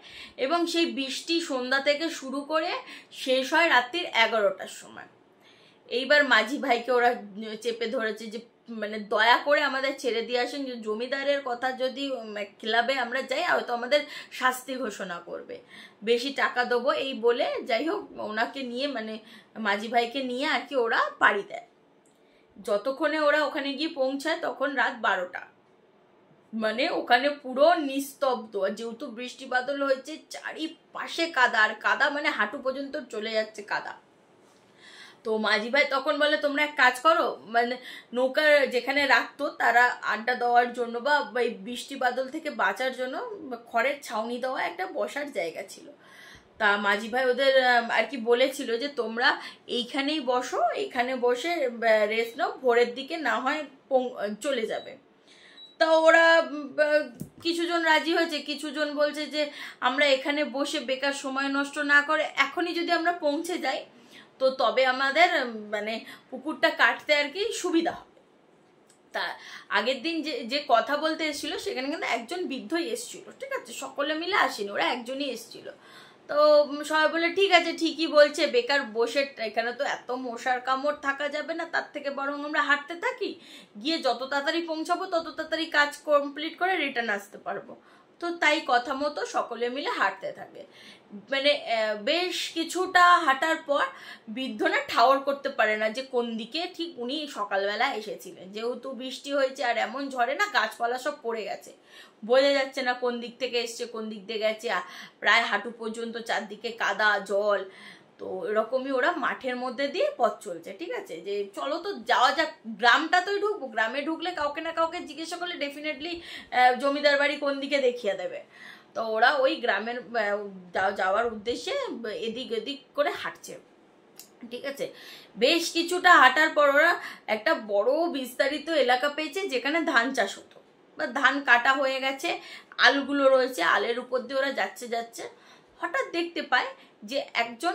এবং সেই বৃষ্টি সন্ধ্যা থেকে শুরু করে শেষ হয় রাত্রির 11টার সময়। এইবার মাঝি ভাইকে ওরা চেপে ধরেছে যে মানে দয়া করে আমাদের ছেড়ে দিয়ে আসেন, যে জমিদারের কথা যদি ক্লাবে আমরা যাই হয়তো আমাদের শাস্তি ঘোষণা করবে, বেশি টাকা দেবো এই বলে। যাই হোক, ওনাকে নিয়ে মানে মাঝি ভাইকে নিয়ে আর কি ওরা পাড়ি দেয়। যতক্ষণে ওরা ওখানে গিয়ে পৌঁছায় তখন রাত 12টা। মানে ওখানে পুরো নিস্তব্ধ, যেহেতু বৃষ্টি বাদল হয়েছে, চারিপাশে কাদা, আর কাদা মানে হাঁটু পর্যন্ত চলে যাচ্ছে কাদা। তো মাঝি ভাই তখন বলে তোমরা এক কাজ করো, মানে নৌকা যেখানে রাখতো তারা আড্ডা দেওয়ার জন্য বা এই বৃষ্টি বাদল থেকে বাঁচার জন্য খড়ের ছাউনি দেওয়া একটা বসার জায়গা ছিল। তা মাঝি ভাই ওদের আর কি বলেছিল যে তোমরা এইখানেই বসো, এইখানে বসে রেস্ট নাও, ভোরের দিকে না হয় চলে যাবে। তা ওরা কিছুজন রাজি হয়েছে, কিছুজন বলছে যে আমরা এখানে বসে বেকার সময় নষ্ট না করে এখনই যদি আমরা পৌঁছে যাই তো তবে আমাদের মানে পুকুরটা কাটতে আর কি সুবিধা হবে। তা আগের দিন যে যে কথা বলতে এসেছিল সেখানে কিন্তু একজন বৃদ্ধই এসেছিল, ঠিক আছে, সকলে মিলে আসেনি, ওরা একজনই এসেছিল। তো সবাই বলে ঠিক আছে, ঠিকই বলছে, বেকার বসে এখানে তো এত মশার কামড় থাকা যাবে না, তার থেকে বরং আমরা হাঁটতে থাকি, গিয়ে যত তাড়াতাড়ি পৌঁছাবো তত তাড়াতাড়ি কাজ কমপ্লিট করে রিটার্ন আসতে পারবো। তো তাই কথা মতো সকলে মিলে হাঁটতে থাকে। মানে বেশ কিছুটা হাঁটার পর বৃদ্ধ না ঠাওর করতে পারে না যে কোন দিকে ঠিক উনি সকালবেলা এসেছিলেন, যেহেতু বৃষ্টি হয়েছে আর এমন ঝড়ে না গাছপালা সব পড়ে গেছে, বোঝা যাচ্ছে না কোন দিক থেকে এসছে কোন দিক দিয়ে গেছে, প্রায় হাঁটু পর্যন্ত চারদিকে কাদা জল। তো এরকমই ওরা মাঠের মধ্যে দিয়ে পথ চলছে, ঠিক আছে, যে চলো তো যাওয়া যাক, গ্রামটাতেই ঢুকবো, গ্রামে ঢুকলে কাউকে না কাউকে জিজ্ঞাসা করলে ডেফিনেটলি জমিদার বাড়ি কোন দিকে দেখিয়ে দেবে। তো ওরা ওই গ্রামের যাওয়ার উদ্দেশ্যে এদিক এদিক করে হাঁটছে, ঠিক আছে। বেশ কিছুটা হাঁটার পর ওরা একটা বড় বিস্তারিত এলাকা পেয়েছে যেখানে ধান চাষ হতো বা ধান কাটা হয়ে গেছে, আলগুলো রয়েছে, আলের উপর দিয়ে ওরা যাচ্ছে যাচ্ছে হঠাৎ দেখতে পায় যে একজন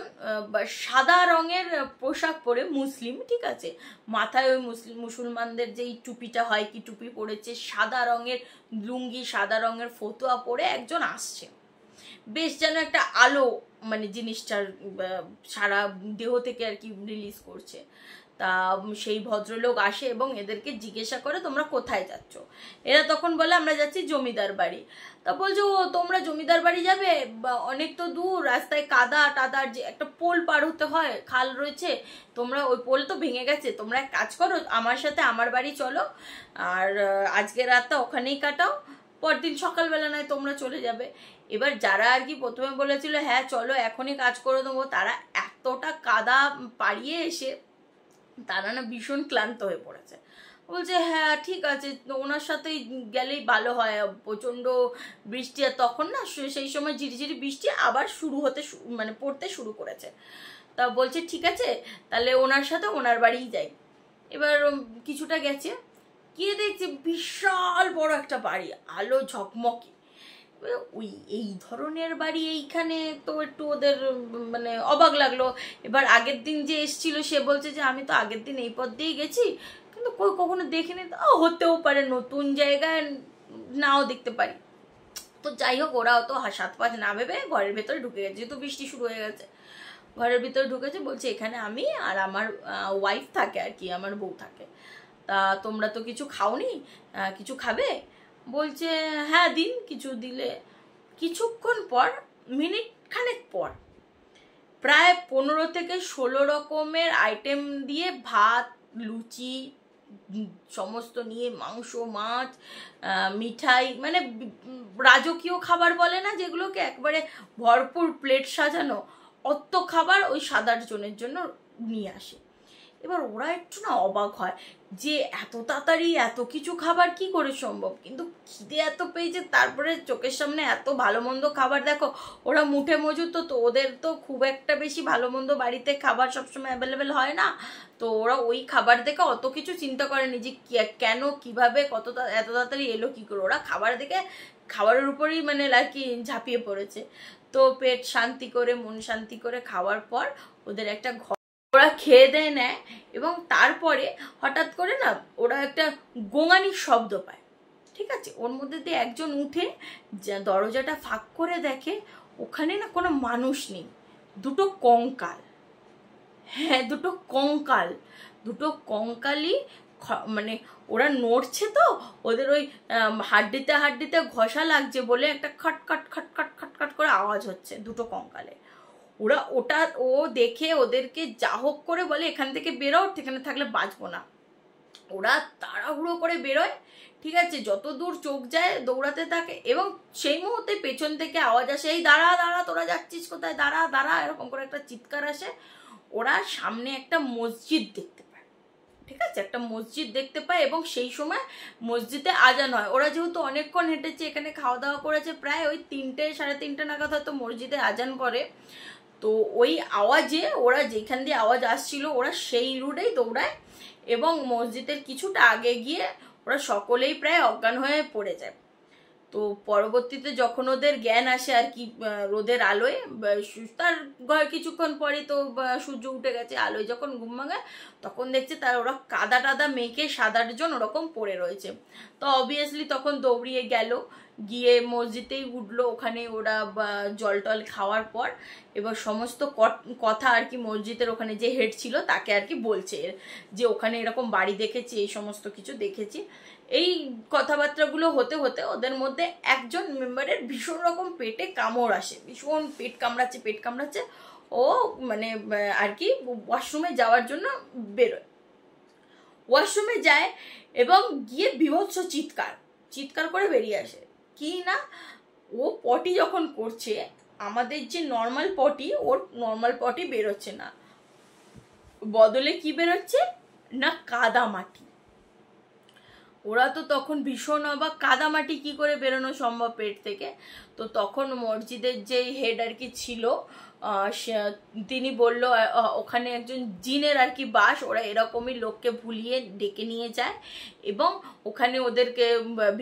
সাদা রঙের পোশাক পরে মুসলিম, ঠিক আছে, মাথায় ওই মুসলমানদের যেই টুপিটা হয় কি টুপি পরেছে, সাদা রঙের লুঙ্গি, সাদা রঙের ফতুয়া পরে একজন আসছে। বেশ যেন একটা আলো মানে জিনিসটার সারা দেহ থেকে আর কি রিলিজ করছে। তা সেই ভদ্রলোক আসে এবং এদেরকে জিজ্ঞাসা করে তোমরা কোথায় যাচ্ছ। এরা তখন বলে আমরা যাচ্ছি জমিদার বাড়ি। তা বলছে ও তোমরা জমিদার বাড়ি যাবে, অনেক তো দূর, রাস্তায় কাদা টাদার, যে একটা পোল পার হতে হয়, খাল রয়েছে, তোমরা ওই পোল তো ভেঙে গেছে, তোমরা এক কাজ করো আমার সাথে আমার বাড়ি চলো, আর আজকে রাতটা ওখানেই কাটাও, পরদিন সকালবেলা নয় তোমরা চলে যাবে। এবার যারা আর কি প্রথমে বলেছিল হ্যাঁ চলো এখনই কাজ করে দেবো, তারা এতটা কাদা পাড়িয়ে এসে তারা না ভীষণ ক্লান্ত হয়ে পড়েছে। বলছে হ্যাঁ ঠিক আছে, ওনার সাথেই গেলেই ভালো হয়, প্রচণ্ড বৃষ্টি, আর তখন না সেই সময় ঝিরিঝিরি বৃষ্টি আবার শুরু হতে মানে পড়তে শুরু করেছে। তা বলছে ঠিক আছে তাহলে ওনার সাথে ওনার বাড়িই যাই। এবার কিছুটা গেছে, গিয়ে দেখছে বিশাল বড় একটা বাড়ি, আলো ঝকমকে, ওই এই ধরনের বাড়ি এইখানে, তো একটু ওদের মানে অবাক লাগলো। এবার আগের দিন যে এসছিল সে বলছে যে আমি তো আগের দিন এই পথ দিয়েই গেছি, কিন্তু কখনো দেখিনি। হতেও পারে নতুন জায়গায় নাও দেখতে পারি। তো যাই হোক, ওরাও তো সাত পাঁচ না ভেবে ঘরের ভেতরে ঢুকে গেছে, যেহেতু বৃষ্টি শুরু হয়ে গেছে। ঘরের ভিতরে ঢুকেছে, বলছে এখানে আমি আর আমার ওয়াইফ থাকে আর কি, আমার বউ থাকে। তা তোমরা তো কিছু খাওনি, কিছু খাবে? বলছে হ্যাঁ দিন, কিছু দিলে। কিছুক্ষণ পর, মিনিট খানেক পর, প্রায় 15 থেকে 16 রকমের আইটেম দিয়ে ভাত, লুচি সমস্ত নিয়ে, মাংস, মাছ, মিঠাই, মানে রাজকীয় খাবার বলে না যেগুলোকে, একবারে ভরপুর প্লেট সাজানো, অত খাবার ওই 7-8 জনের জন্য নিয়ে আসে। এবার ওরা একটু না অবাক হয় যে এত তাড়াতাড়ি এত কিছু খাবার কি করে সম্ভব, কিন্তু খিদে এত পেয়েছে, তারপরে চোখের সামনে এত ভালো মন্দ খাবার। দেখো ওরা মুঠে মজুর, তো ওদের তো খুব একটা বেশি ভালো মন্দ বাড়িতে খাবার সবসময় অ্যাভেলেবেল হয় না। তো ওরা ওই খাবার দেখে অত কিছু চিন্তা করেনি যে কেন, কিভাবে, এত তাড়াতাড়ি এলো কি করে। ওরা খাবার দেখে খাবারের উপরেই মানে আর কি ঝাঁপিয়ে পড়েছে। তো পেট শান্তি করে, মন শান্তি করে খাওয়ার পর ওদের একটা ওরা খেয়ে দেয় নেয়, এবং তারপরে হঠাৎ করে না ওরা একটা গোঙানির শব্দ পায়। ঠিক আছে, ওর মধ্যে দিয়ে একজন উঠে দরজাটা ফাঁক করে দেখে ওখানে না কোনো মানুষ নেই, দুটো কঙ্কাল। হ্যাঁ, দুটো কঙ্কালই, মানে ওরা নড়ছে, তো ওদের ওই হাড্ডিতে হাড্ডিতে ঘষা লাগছে বলে একটা খটখট খটখট খটখট করে আওয়াজ হচ্ছে দুটো কঙ্কালে। ও দেখে ওদেরকে যা হোক করে বলে এখান থেকে বেরো, এখানে থাকলে বাঁচবো না। ওরা তাড়াহুড়ো করে বেরোয়, ঠিক আছে, যত দূর চোখ যায় দৌড়াতে থাকে, এবং সেই মুহূর্তে পেছন থেকে আওয়াজ আসে, এই দাঁড়া দাঁড়া, তোরা যাচ্ছিস কোথায়, দাঁড়া দাঁড়া, এরকম করে একটা চিৎকার আসে। ওরা সামনে একটা মসজিদ দেখতে পায়। ঠিক আছে, একটা মসজিদ দেখতে পায়, এবং সেই সময় মসজিদে আজান হয়। ওরা যেহেতু অনেকক্ষণ হেঁটেছে, এখানে খাওয়া দাওয়া করেছে, প্রায় ওই 3টে, 3:30 নাগাদ হয়তো মসজিদে আজান করে। তো ওই আওয়াজে ওরা যেখান দিয়ে আওয়াজ আসছিল ওরা সেই রুটেই দৌড়ায়, এবং মসজিদের কিছুটা আগে গিয়ে ওরা সকলেই প্রায় অজ্ঞান হয়ে পড়ে যায়। তো পরবর্তীতে যখন ওদের জ্ঞান আসে আর কি, রোদের আলোয়, তার কিছুক্ষণ পরে তো সূর্য উঠে গেছে, আলোয় যখন ঘুম ভাঙে তখন দেখছে তার ওরা কাদা টাদা মেখে 7-8 জন ওরকম পড়ে রয়েছে। তো অবভিয়াসলি তখন দৌড়িয়ে গেল, গিয়ে মসজিদেই উঠলো। ওখানে ওরা জল টল খাওয়ার পর এবার সমস্ত কথা আর কি মসজিদের ওখানে যে হেড ছিল তাকে আর কি বলছে, যে ওখানে এরকম বাড়ি দেখেছি, এই সমস্ত কিছু দেখেছি। এই কথাবার্তাগুলো হতে হতে ওদের মধ্যে একজন মেম্বারের ভীষণ রকম পেটে কামড় আসে, ভীষণ পেট কামড়াচ্ছে। ও মানে আর কি ওয়াশরুমে যাওয়ার জন্য বেরোয়, ওয়াশরুমে যায় এবং গিয়ে বিভৎস চিৎকার করে বেরিয়ে আসে। কি না, ও পটি যখন করছে, আমাদের যে নর্মাল পটি, ওর নর্মাল পটি বেরোচ্ছে না, বদলে কি বেরোচ্ছে না, কাদামাটি। ওরা তো তখন ভীষণ অবাক, কাদামাটি কি করে বেরোনো সম্ভব পেট থেকে। তো তখন মসজিদের যেই হেড আর কি ছিল, তিনি বলল ওখানে একজন জিনের আর কি বাস, ওরা এরকমই লোককে ভুলিয়ে ডেকে নিয়ে যায়, এবং ওখানে ওদেরকে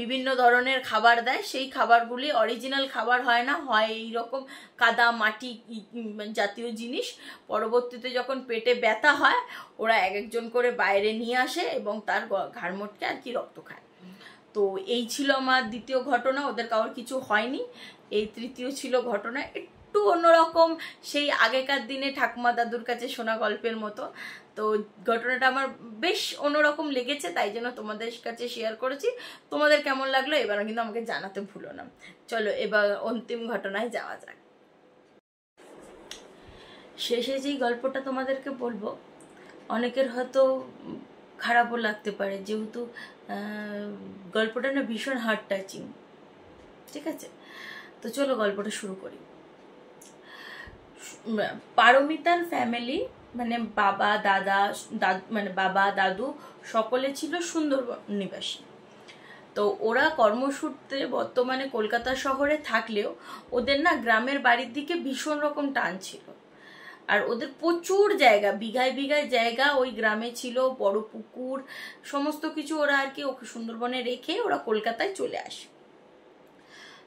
বিভিন্ন ধরনের খাবার দেয়। সেই খাবারগুলি অরিজিনাল খাবার হয় না, হয় এইরকম কাদা মাটি জাতীয় জিনিস। পরবর্তীতে যখন পেটে ব্যথা হয় ওরা একজন করে বাইরে নিয়ে আসে এবং তার ঘাড় মোটকে আর কি রক্ত খায়। তো এই ছিল আমার দ্বিতীয় ঘটনা, ওদের কারোর কিছু হয়নি। এই তৃতীয় ছিল ঘটনা একটু অন্যরকম, সেই আগেকার দিনে ঠাকুমা দাদুর কাছে শোনা গল্পের মতো। তো ঘটনাটা আমার বেশ অন্যরকম লেগেছে, তাই জন্য তোমাদের কাছে শেয়ার করেছি। তোমাদের কেমন লাগলো এবার কিন্তু আমাকে জানাতে ভুলো না। চলো এবার অন্তিম ঘটনায় যাওয়া যাক। শেষে যেই গল্পটা তোমাদেরকে বলবো অনেকের হয়তো খারাপও লাগতে পারে, যেহেতু গল্পটা না ভীষণ হার্ট টাচিং। ঠিক আছে, তো চলো গল্পটা শুরু করি। পারমিতার ফ্যামিলি মানে বাবা দাদু সকলে ছিল সুন্দরবন নিবাসী। তো ওরা কর্মসূত্রে বর্তমানে কলকাতা শহরে থাকলেও ওদের না গ্রামের বাড়ির দিকে ভীষণ রকম টান ছিল। আর ওদের প্রচুর জায়গা, বিঘায় জায়গা ওই গ্রামে ছিল, বড় পুকুর, সমস্ত কিছু ওরা আর কি ওকে সুন্দরবনে রেখে ওরা কলকাতায় চলে আসে।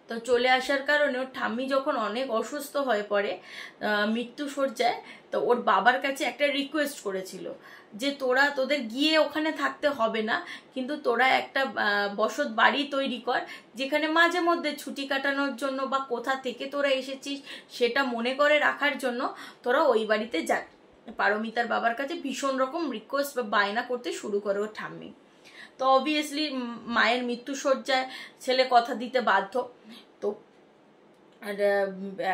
তো চলে আসার কারণে ওর ঠাম্মি যখন অনেক অসুস্থ হয়ে পড়ে, মৃত্যু শয্যায়, তো ওর বাবার কাছে একটা রিকোয়েস্ট করেছিল যে তোদের গিয়ে ওখানে থাকতে হবে না, কিন্তু তোরা একটা বসত বাড়ি তৈরি কর, যেখানে মাঝে মধ্যে ছুটি কাটানোর জন্য বা কোথা থেকে তোরা এসেছিস সেটা মনে করে রাখার জন্য তোরা ওই বাড়িতে যা। পারমিতার বাবার কাছে ভীষণ রকম রিকোয়েস্ট বা বায়না করতে শুরু করে ওর ঠাম্মি। তো অবভিয়াসলি মায়ের মৃত্যু শয্যায় ছেলে কথা দিতে বাধ্য। তো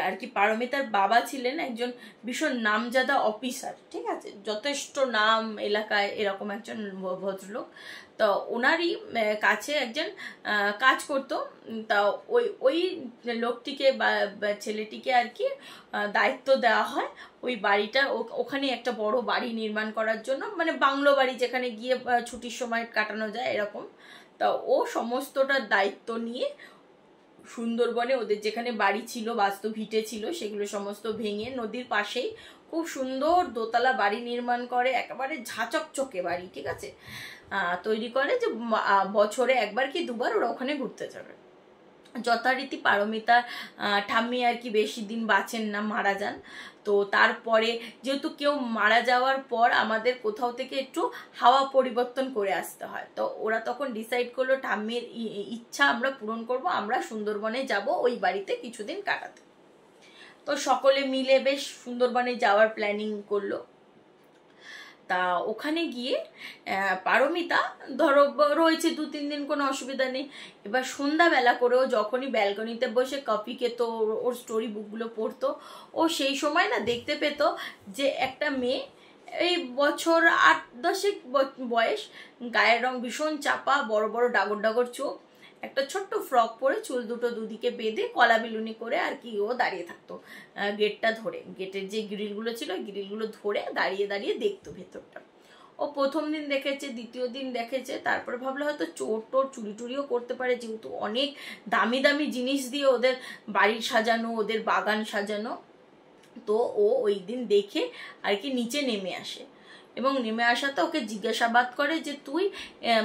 আর কি পারমিতার বাবা ছিলেন একজন ভীষণ নামজাদা অফিসার, ঠিক আছে, যথেষ্ট নাম এলাকায়, এরকম একজন ভদ্রলোক। তো ওনারই কাছে একজন কাজ করতো। তা ওই লোকটিকে বা ছেলেটিকে আর কি দায়িত্ব দেওয়া হয় ওই বাড়িটা, ওখানে একটা বড় বাড়ি নির্মাণ করার জন্য, মানে বাংলো বাড়ি যেখানে গিয়ে ছুটির সময় কাটানো যায় এরকম। তা ও সমস্তটার দায়িত্ব নিয়ে সুন্দরবনে ওদের যেখানে বাড়ি ছিল, বাস্তু ভিটে ছিল, সেগুলো সমস্ত ভেঙে নদীর পাশেই খুব সুন্দর দোতলা বাড়ি নির্মাণ করে, একেবারে ঝাঁচকচকে বাড়ি, ঠিক আছে, তৈরি করে, যে বছরে একবার কি দুবার ওরা ওখানে ঘুরতে যাবে। যথারীতি পারমিতা ঠাম্মি আর কি বেশি দিন বাঁচেন না, মারা যান। তো তারপরে যেহেতু কেউ মারা যাওয়ার পর আমাদের কোথাও থেকে একটু হাওয়া পরিবর্তন করে আসতে হয়, তো ওরা তখন ডিসাইড করলো ঠাম্মির ইচ্ছা আমরা পূরণ করব, আমরা সুন্দরবনে যাব ওই বাড়িতে কিছুদিন কাটাতে। তো সকলে মিলে বেশ সুন্দরবনে যাওয়ার প্ল্যানিং করলো। তা ওখানে গিয়ে পারমিতা ধরো রয়েছে 2-3 দিন, কোনো অসুবিধা নেই। এবার সন্ধ্যাবেলা করেও যখনই ব্যালকনিতে বসে কফি খেত, ওর স্টোরি বুকগুলো পড়তো, ও সেই সময় না দেখতে পেত যে একটা মেয়ে, এই বছর 8-10 বয়স, গায়ের রং ভীষণ চাপা, বড় বড় ডাগর ডাগর চোখ, একটা ছোট্ট ফ্রক পরে, চুল দুটো দুদিকে বেঁধে, কলা বিলুনি করে আর কি ও দাঁড়িয়ে থাকতো গেটটা ধরে, গেটের যে গ্রিলগুলো ছিল গ্রিলগুলো ধরে দাঁড়িয়ে দাঁড়িয়ে দেখতো ভেতরটা। ও প্রথম দিন দেখেছে, দ্বিতীয় দিন দেখেছে, তারপরে ভাবলো হয়তো চোর টোর চুরি টুরিও করতে পারে, যেহেতু অনেক দামি দামি জিনিস দিয়ে ওদের বাড়ি সাজানো, ওদের বাগান সাজানো। তো ও ওই দিন দেখে আর কি নিচে নেমে আসে, এবং নেমে আসাতে ওকে জিজ্ঞাসাবাদ করে যে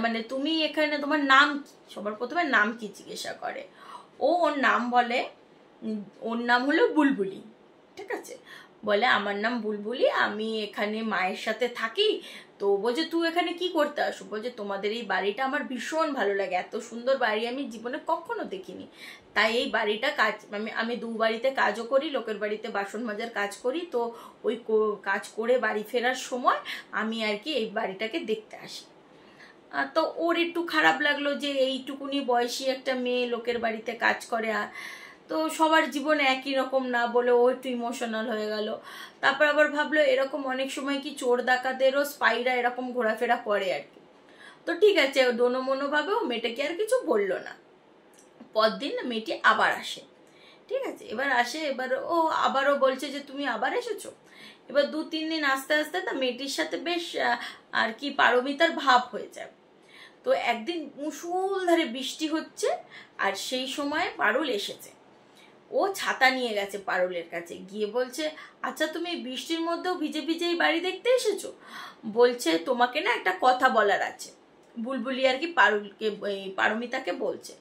মানে তুমি এখানে, তোমার নাম কি, সবার প্রথমে নাম কি জিজ্ঞাসা করে। ওর নাম বলে, ওর নাম হলো বুলবুলি, ঠিক আছে, বলে আমার নাম বুলবুলি, আমি এখানে মায়ের সাথে থাকি। তো বলছে তুই এখানে কি করতে আসো, বলছে তোমাদের এই বাড়িটা আমার ভীষণ ভালো লাগে, এত সুন্দর বাড়ি আমি জীবনে কখনো দেখিনি, তাই এই বাড়িটা কাজ, আমি 2 বাড়িতে কাজও করি, লোকের বাড়িতে বাসন মাজার কাজ করি, তো ওই কাজ করে বাড়ি ফেরার সময় আমি আর কি এই বাড়িটাকে দেখতে আসি। তো ওর একটু খারাপ লাগলো যে এইটুকুনি বয়সী একটা মেয়ে লোকের বাড়িতে কাজ করে, তো সবার জীবনে একই রকম না বলে ও একটু ইমোশনাল হয়ে গেল। তারপর আবার ভাবলো এরকম অনেক সময় কি চোর ডাকাতেরও স্পাইরা এরকম ঘোরাফেরা করে আর কি। তো ঠিক আছে, দোনো মনো ভাবে ও মেয়েটাকে আর কিছু বললো না। পরদিন মেয়েটি আবার আসে, ঠিক আছে, এবার আসে, এবার ও আবারও বলছে যে তুমি আবার এসেছো। এবার 2-3 দিন আস্তে আস্তে না মেয়েটির সাথে বেশ আর কি পারমিতার ভাব হয়ে যায়। তো একদিন মুষলধারে বৃষ্টি হচ্ছে, আর সেই সময় পারুল এসেছে। ও ছাতা নিয়ে গেছে পারুলের কাছে, গিয়ে বলছে আচ্ছা তুমি বৃষ্টির মধ্যেও ভিজে ভিজে এই বাড়ি দেখতে এসেছো, বলছে তোমাকে না একটা কথা বলার আছে। বুলবুলি আর কি পারমিতাকে বলছে।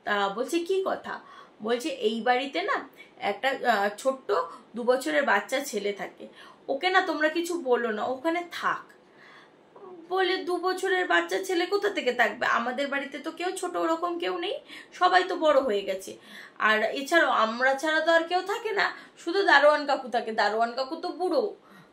তা বলছে কি কথা, বলছে এই বাড়িতে না একটা ছোট্ট 2 বছরের বাচ্চা ছেলে থাকে, ওকে না তোমরা কিছু বলো না, ওখানে থাক। বলে 2 বছরের বাচ্চা ছেলে কোথা থেকে থাকবে, আমাদের বাড়িতে তো কেউ ছোট ওরকম কেউ নেই, সবাই তো বড় হয়ে গেছে, আর এছাড়াও আমরা ছাড়া তো আর কেউ থাকে না, শুধু দারোয়ান কাকু থাকে, দারোয়ান কাকু তো বুড়ো।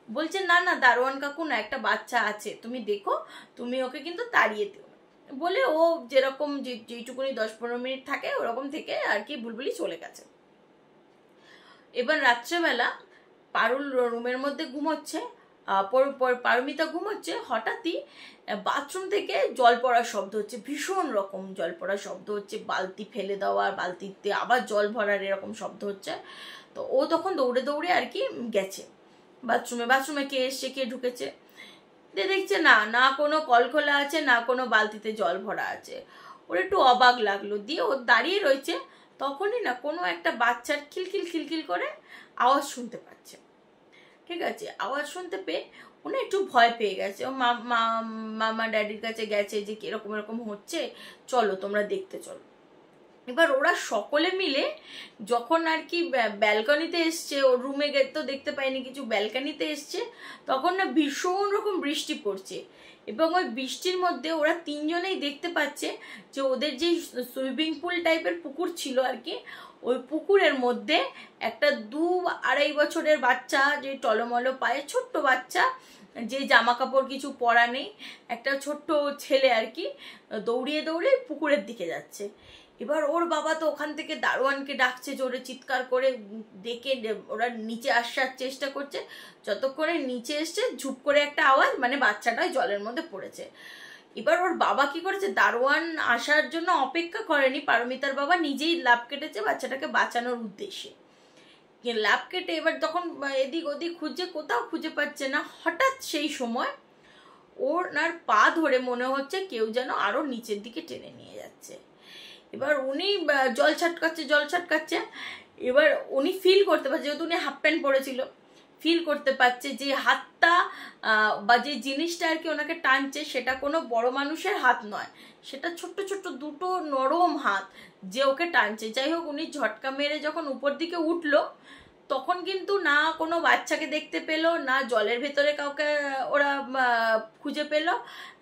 বলছে না না দারোয়ান কাকু না, একটা বাচ্চা আছে, তুমি দেখো, তুমি ওকে কিন্তু তাড়িয়ে দিও। বলে ও যেরকম যেইটুকুনি 10-15 মিনিট থাকে ওরকম থেকে আর কি বুলবুলি চলে গেছে। এবার রাত্রেবেলা পারুল রুমের মধ্যে ঘুমোচ্ছে, পারমিতা ঘুমোচ্ছে, হঠাৎই বাথরুম থেকে জল পড়ার শব্দ হচ্ছে, ভীষণ রকম জল পড়ার শব্দ হচ্ছে, বালতি ফেলে দেওয়ার, বালতিতে আবার জল ভরার এরকম শব্দ হচ্ছে। তো ও তখন দৌড়ে দৌড়ে আর কি গেছে বাথরুমে কে এসছে কে ঢুকেছে, দেখছে না না কোনো কল খোলা আছে, না কোনো বালতিতে জল ভরা আছে। ওর একটু অবাক লাগলো, দিয়ে ও দাঁড়িয়ে রয়েছে, তখনই না কোনো একটা বাচ্চার খিলখিল খিলখিল করে আওয়াজ শুনতে পাচ্ছে, ঠিক আছে, আওয়াজ শুনতে পেয়ে উনি একটু ভয় পেয়ে গেছে। ও মামা ড্যাডির কাছে গেছে যে এরকম এরকম হচ্ছে, চলো তোমরা দেখতে চলো। এবার ওরা সকলে মিলে যখন আর কি ব্যালকনিতে এসছে, ওর রুমে তো দেখতে পাইনি কিছু, ব্যালকনিতে এসছে, তখন না ভীষণ রকম বৃষ্টি পড়ছে। এবং ওই বৃষ্টির মধ্যে ওরা তিনজনেই দেখতে পাচ্ছে যে ওদের যে সুইমিং পুল টাইপের পুকুর ছিল আর কি, ওই পুকুরের মধ্যে একটা 2-2.5 বছরের বাচ্চা, যে টলমলো পায়ে ছোট্ট বাচ্চা, যে জামা কাপড় কিছু পরা নেই, একটা ছোট্ট ছেলে আর কি, দৌড়িয়ে দৌড়িয়ে পুকুরের দিকে যাচ্ছে। এবার ওর বাবা তো ওখান থেকে দারোয়ানকে ডাকছে জোরে চিৎকার করে, ডেকে ওরা নিচে আসার চেষ্টা করছে। যতক্ষণে নিচে এসছে ঝুপ করে একটা আওয়াজ, মানে বাচ্চাটা জলের মধ্যে পড়েছে। এবার ওর বাবা কি করেছে, দারোয়ান আসার জন্য অপেক্ষা করেনি, পারমিতার বাবা নিজেই লাফ কেটেছে বাচ্চাটাকে বাঁচানোর উদ্দেশ্যে। লাফ কেটে এবার তখন এদিক ওদিক খুঁজছে, কোথাও খুঁজে পাচ্ছে না। হঠাৎ সেই সময় ওনার পা ধরে মনে হচ্ছে কেউ যেন আরো নিচের দিকে টেনে নিয়ে যাচ্ছে। এবার উনি জল ছাটকাচ্ছে। এবার উনি ফিল করতে পারছে, যেহেতু উনি হাফ প্যান্ট পরেছিল, ফিল করতে পারছে যে হাতটা বা যে জিনিসটা আর কি ওনাকে টানছে সেটা কোনো বড় মানুষের হাত নয়, সেটা ছোট্ট ছোট্ট দুটো নরম হাত যে ওকে টানছে। যাই হোক, উনি ঝটকা মেরে যখন উপর দিকে উঠলো, তখন কিন্তু না কোনো বাচ্চাকে দেখতে পেলো, না জলের ভেতরে কাউকে ওরা খুঁজে পেলো।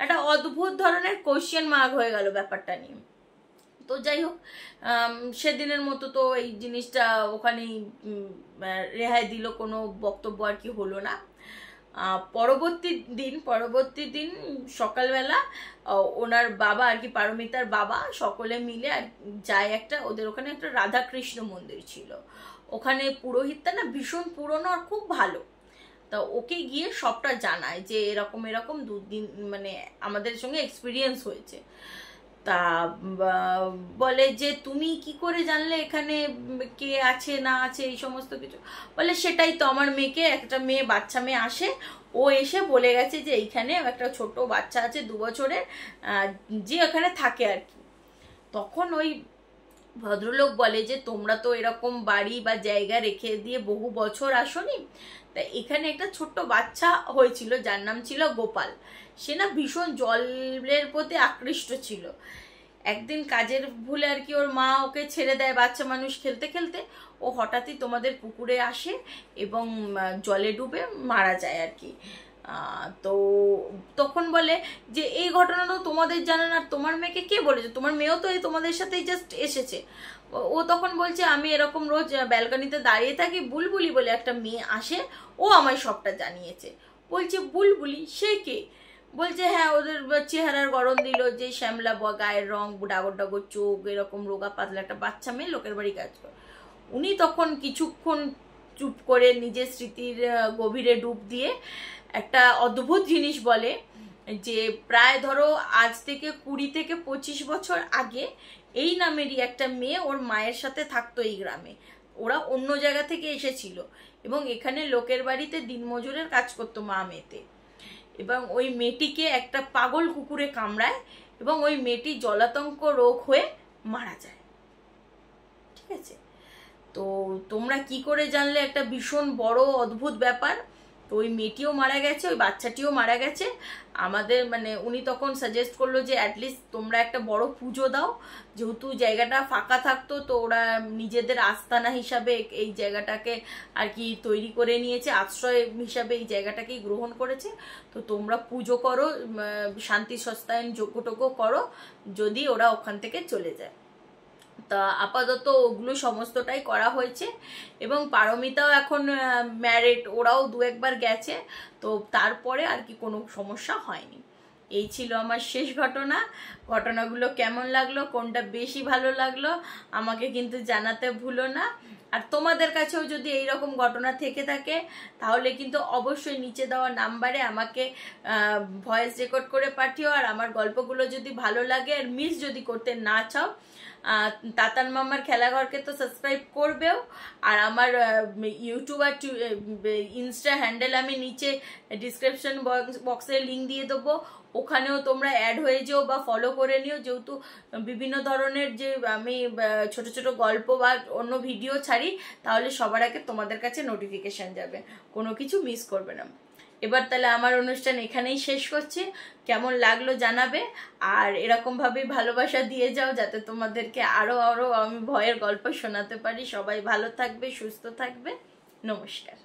একটা অদ্ভুত ধরনের কোয়েশ্চেন মার্ক হয়ে গেল ব্যাপারটা নিয়ে। তো যাই হোক, সেদিনের মতো তো এই জিনিসটা ওখানেই রেহাই দিল, কোনো বক্তব্য আর কি হলো না। পরবর্তী দিন সকালবেলা ওনার বাবা আর কি, পারমিতার বাবা, সকলে মিলে আর যায় একটা, ওদের ওখানে একটা রাধাকৃষ্ণ মন্দির ছিল, ওখানে পুরোহিতটা না ভীষণ পুরনো আর খুব ভালো। তা ওকে গিয়ে সবটা জানায় যে এরকম এরকম 2 দিন মানে আমাদের সঙ্গে এক্সপিরিয়েন্স হয়েছে। তা বলে যে তুমি কি করে জানলে এখানে কে আছে না আছে এই সমস্ত কিছু। বলে সেটাই তো, আমার মেয়েকে, একটা মেয়ে, বাচ্চা মেয়ে আসে, ও এসে বলে গেছে যে এইখানে একটা ছোট বাচ্চা আছে 2 বছরের, যে এখানে থাকে আর কি। তখন ওই ভদ্রলোক বলে যে তোমরা তো এরকম বাড়ি বা জায়গা রেখে দিয়ে বহু বছর আসনি, তা এখানে একটা ছোট্ট বাচ্চা হয়েছিল যার নাম ছিল গোপাল। সে না ভীষণ জলের প্রতি আকৃষ্ট ছিল। একদিন কাজের ভুলে আর কি ওর মা ওকে ছেড়ে দেয় বাচ্চা মানুষ খেলতে খেলতে, ও হঠাৎই তোমাদের পুকুরে আসে এবং জলে ডুবে মারা যায় আর কি। তো তখন বলে যে এই ঘটনা তো তোমাদের জানা না, তোমার মেয়েকে কে বলেছে, তোমার মেয়েও তো এই তোমাদের সাথেই জাস্ট এসেছে। ও তখন বলছে আমি এরকম রোজ ব্যালকনিতে দাঁড়িয়ে থাকি, বুলবুলি বলে একটা মেয়ে আসে, ও আমায় সবটা জানিয়েছে। বলছে বুলবুলি, সে কে? বলছে হ্যাঁ, ওদের চেহারার গড়ন দিল যে শ্যামলা গায়ের রং, ডাগর ডাগর চোখ, এরকম রোগা পাতলা একটা বাচ্চা মেয়ে, লোকের বাড়ি কাজ করে। উনি তখন কিছুক্ষণ চুপ করে নিজের স্মৃতির গভীরে ডুব দিয়ে একটা অদ্ভুত জিনিস বলে যে প্রায় ধরো আজ থেকে 20-25 বছর আগে এই নামেরই একটা মেয়ে ওর মায়ের সাথে থাকতো এই গ্রামে। ওরা অন্য জায়গা থেকে এসেছিল এবং এখানে লোকের বাড়িতে দিনমজুরের কাজ করতো মা মেয়েতে। এবং ওই মেয়েটিকে একটা পাগল কুকুরে কামড়ায় এবং ওই মেয়েটি জলাতঙ্ক রোগ হয়ে মারা যায়। ঠিক আছে, তো তোমরা কি করে জানলে? একটা ভীষণ বড় অদ্ভুত ব্যাপার। তো ওই মেয়েটিও মারা গেছে, ওই বাচ্চাটিও মারা গেছে। আমাদের মানে উনি তখন সাজেস্ট করলো যে অ্যাটলিস্ট তোমরা একটা বড় পুজো দাও, যেহেতু জায়গাটা ফাঁকা থাকতো, তো ওরা নিজেদের আস্তানা হিসাবে এই জায়গাটাকে আর কি তৈরি করে নিয়েছে, আশ্রয় হিসাবে এই জায়গাটাকেই গ্রহণ করেছে। তো তোমরা পুজো করো, শান্তি সস্তায়ন যজ্ঞটজ্ঞ করো, যদি ওরা ওখান থেকে চলে যায়। তা আপাতত ওগুলো সমস্তটাই করা হয়েছে এবং পারমিতাও এখন ম্যারিড, ওরাও 2-1 বার গেছে। তো তারপরে আর কি কোনো সমস্যা হয়নি। এই ছিল আমার শেষ ঘটনাগুলো কেমন লাগলো, কোনটা বেশি ভালো লাগলো আমাকে কিন্তু জানাতে ভুলো না। আর তোমাদের কাছেও যদি এইরকম ঘটনা থেকে থাকে তাহলে কিন্তু অবশ্যই নিচে দেওয়া নাম্বারে আমাকে ভয়েস রেকর্ড করে পাঠিও। আর আমার গল্পগুলো যদি ভালো লাগে আর মিস যদি করতে না চাও, তাতান মামার খেলাঘরকে তো সাবস্ক্রাইব করবেও। আর আমার ইউটিউব আর ইনস্টা হ্যান্ডেল আমি নিচে ডিসক্রিপশন বক্সে লিঙ্ক দিয়ে দেবো, ওখানেও তোমরা অ্যাড হয়ে যেও বা ফলো করে নিও, যেহেতু বিভিন্ন ধরনের যে আমি ছোট ছোট গল্প বা অন্য ভিডিও ছাড়ি, তাহলে সবার আগে তোমাদের কাছে নোটিফিকেশন যাবে, কোনো কিছু মিস করবে না। এবার তাহলে আমার অনুষ্ঠান এখানেই শেষ করছি। কেমন লাগলো জানাবে, আর এরকমভাবেই ভালোবাসা দিয়ে যাও যাতে তোমাদেরকে আরো আরো আমি ভয়ের গল্প শোনাতে পারি। সবাই ভালো থাকবে, সুস্থ থাকবে। নমস্কার।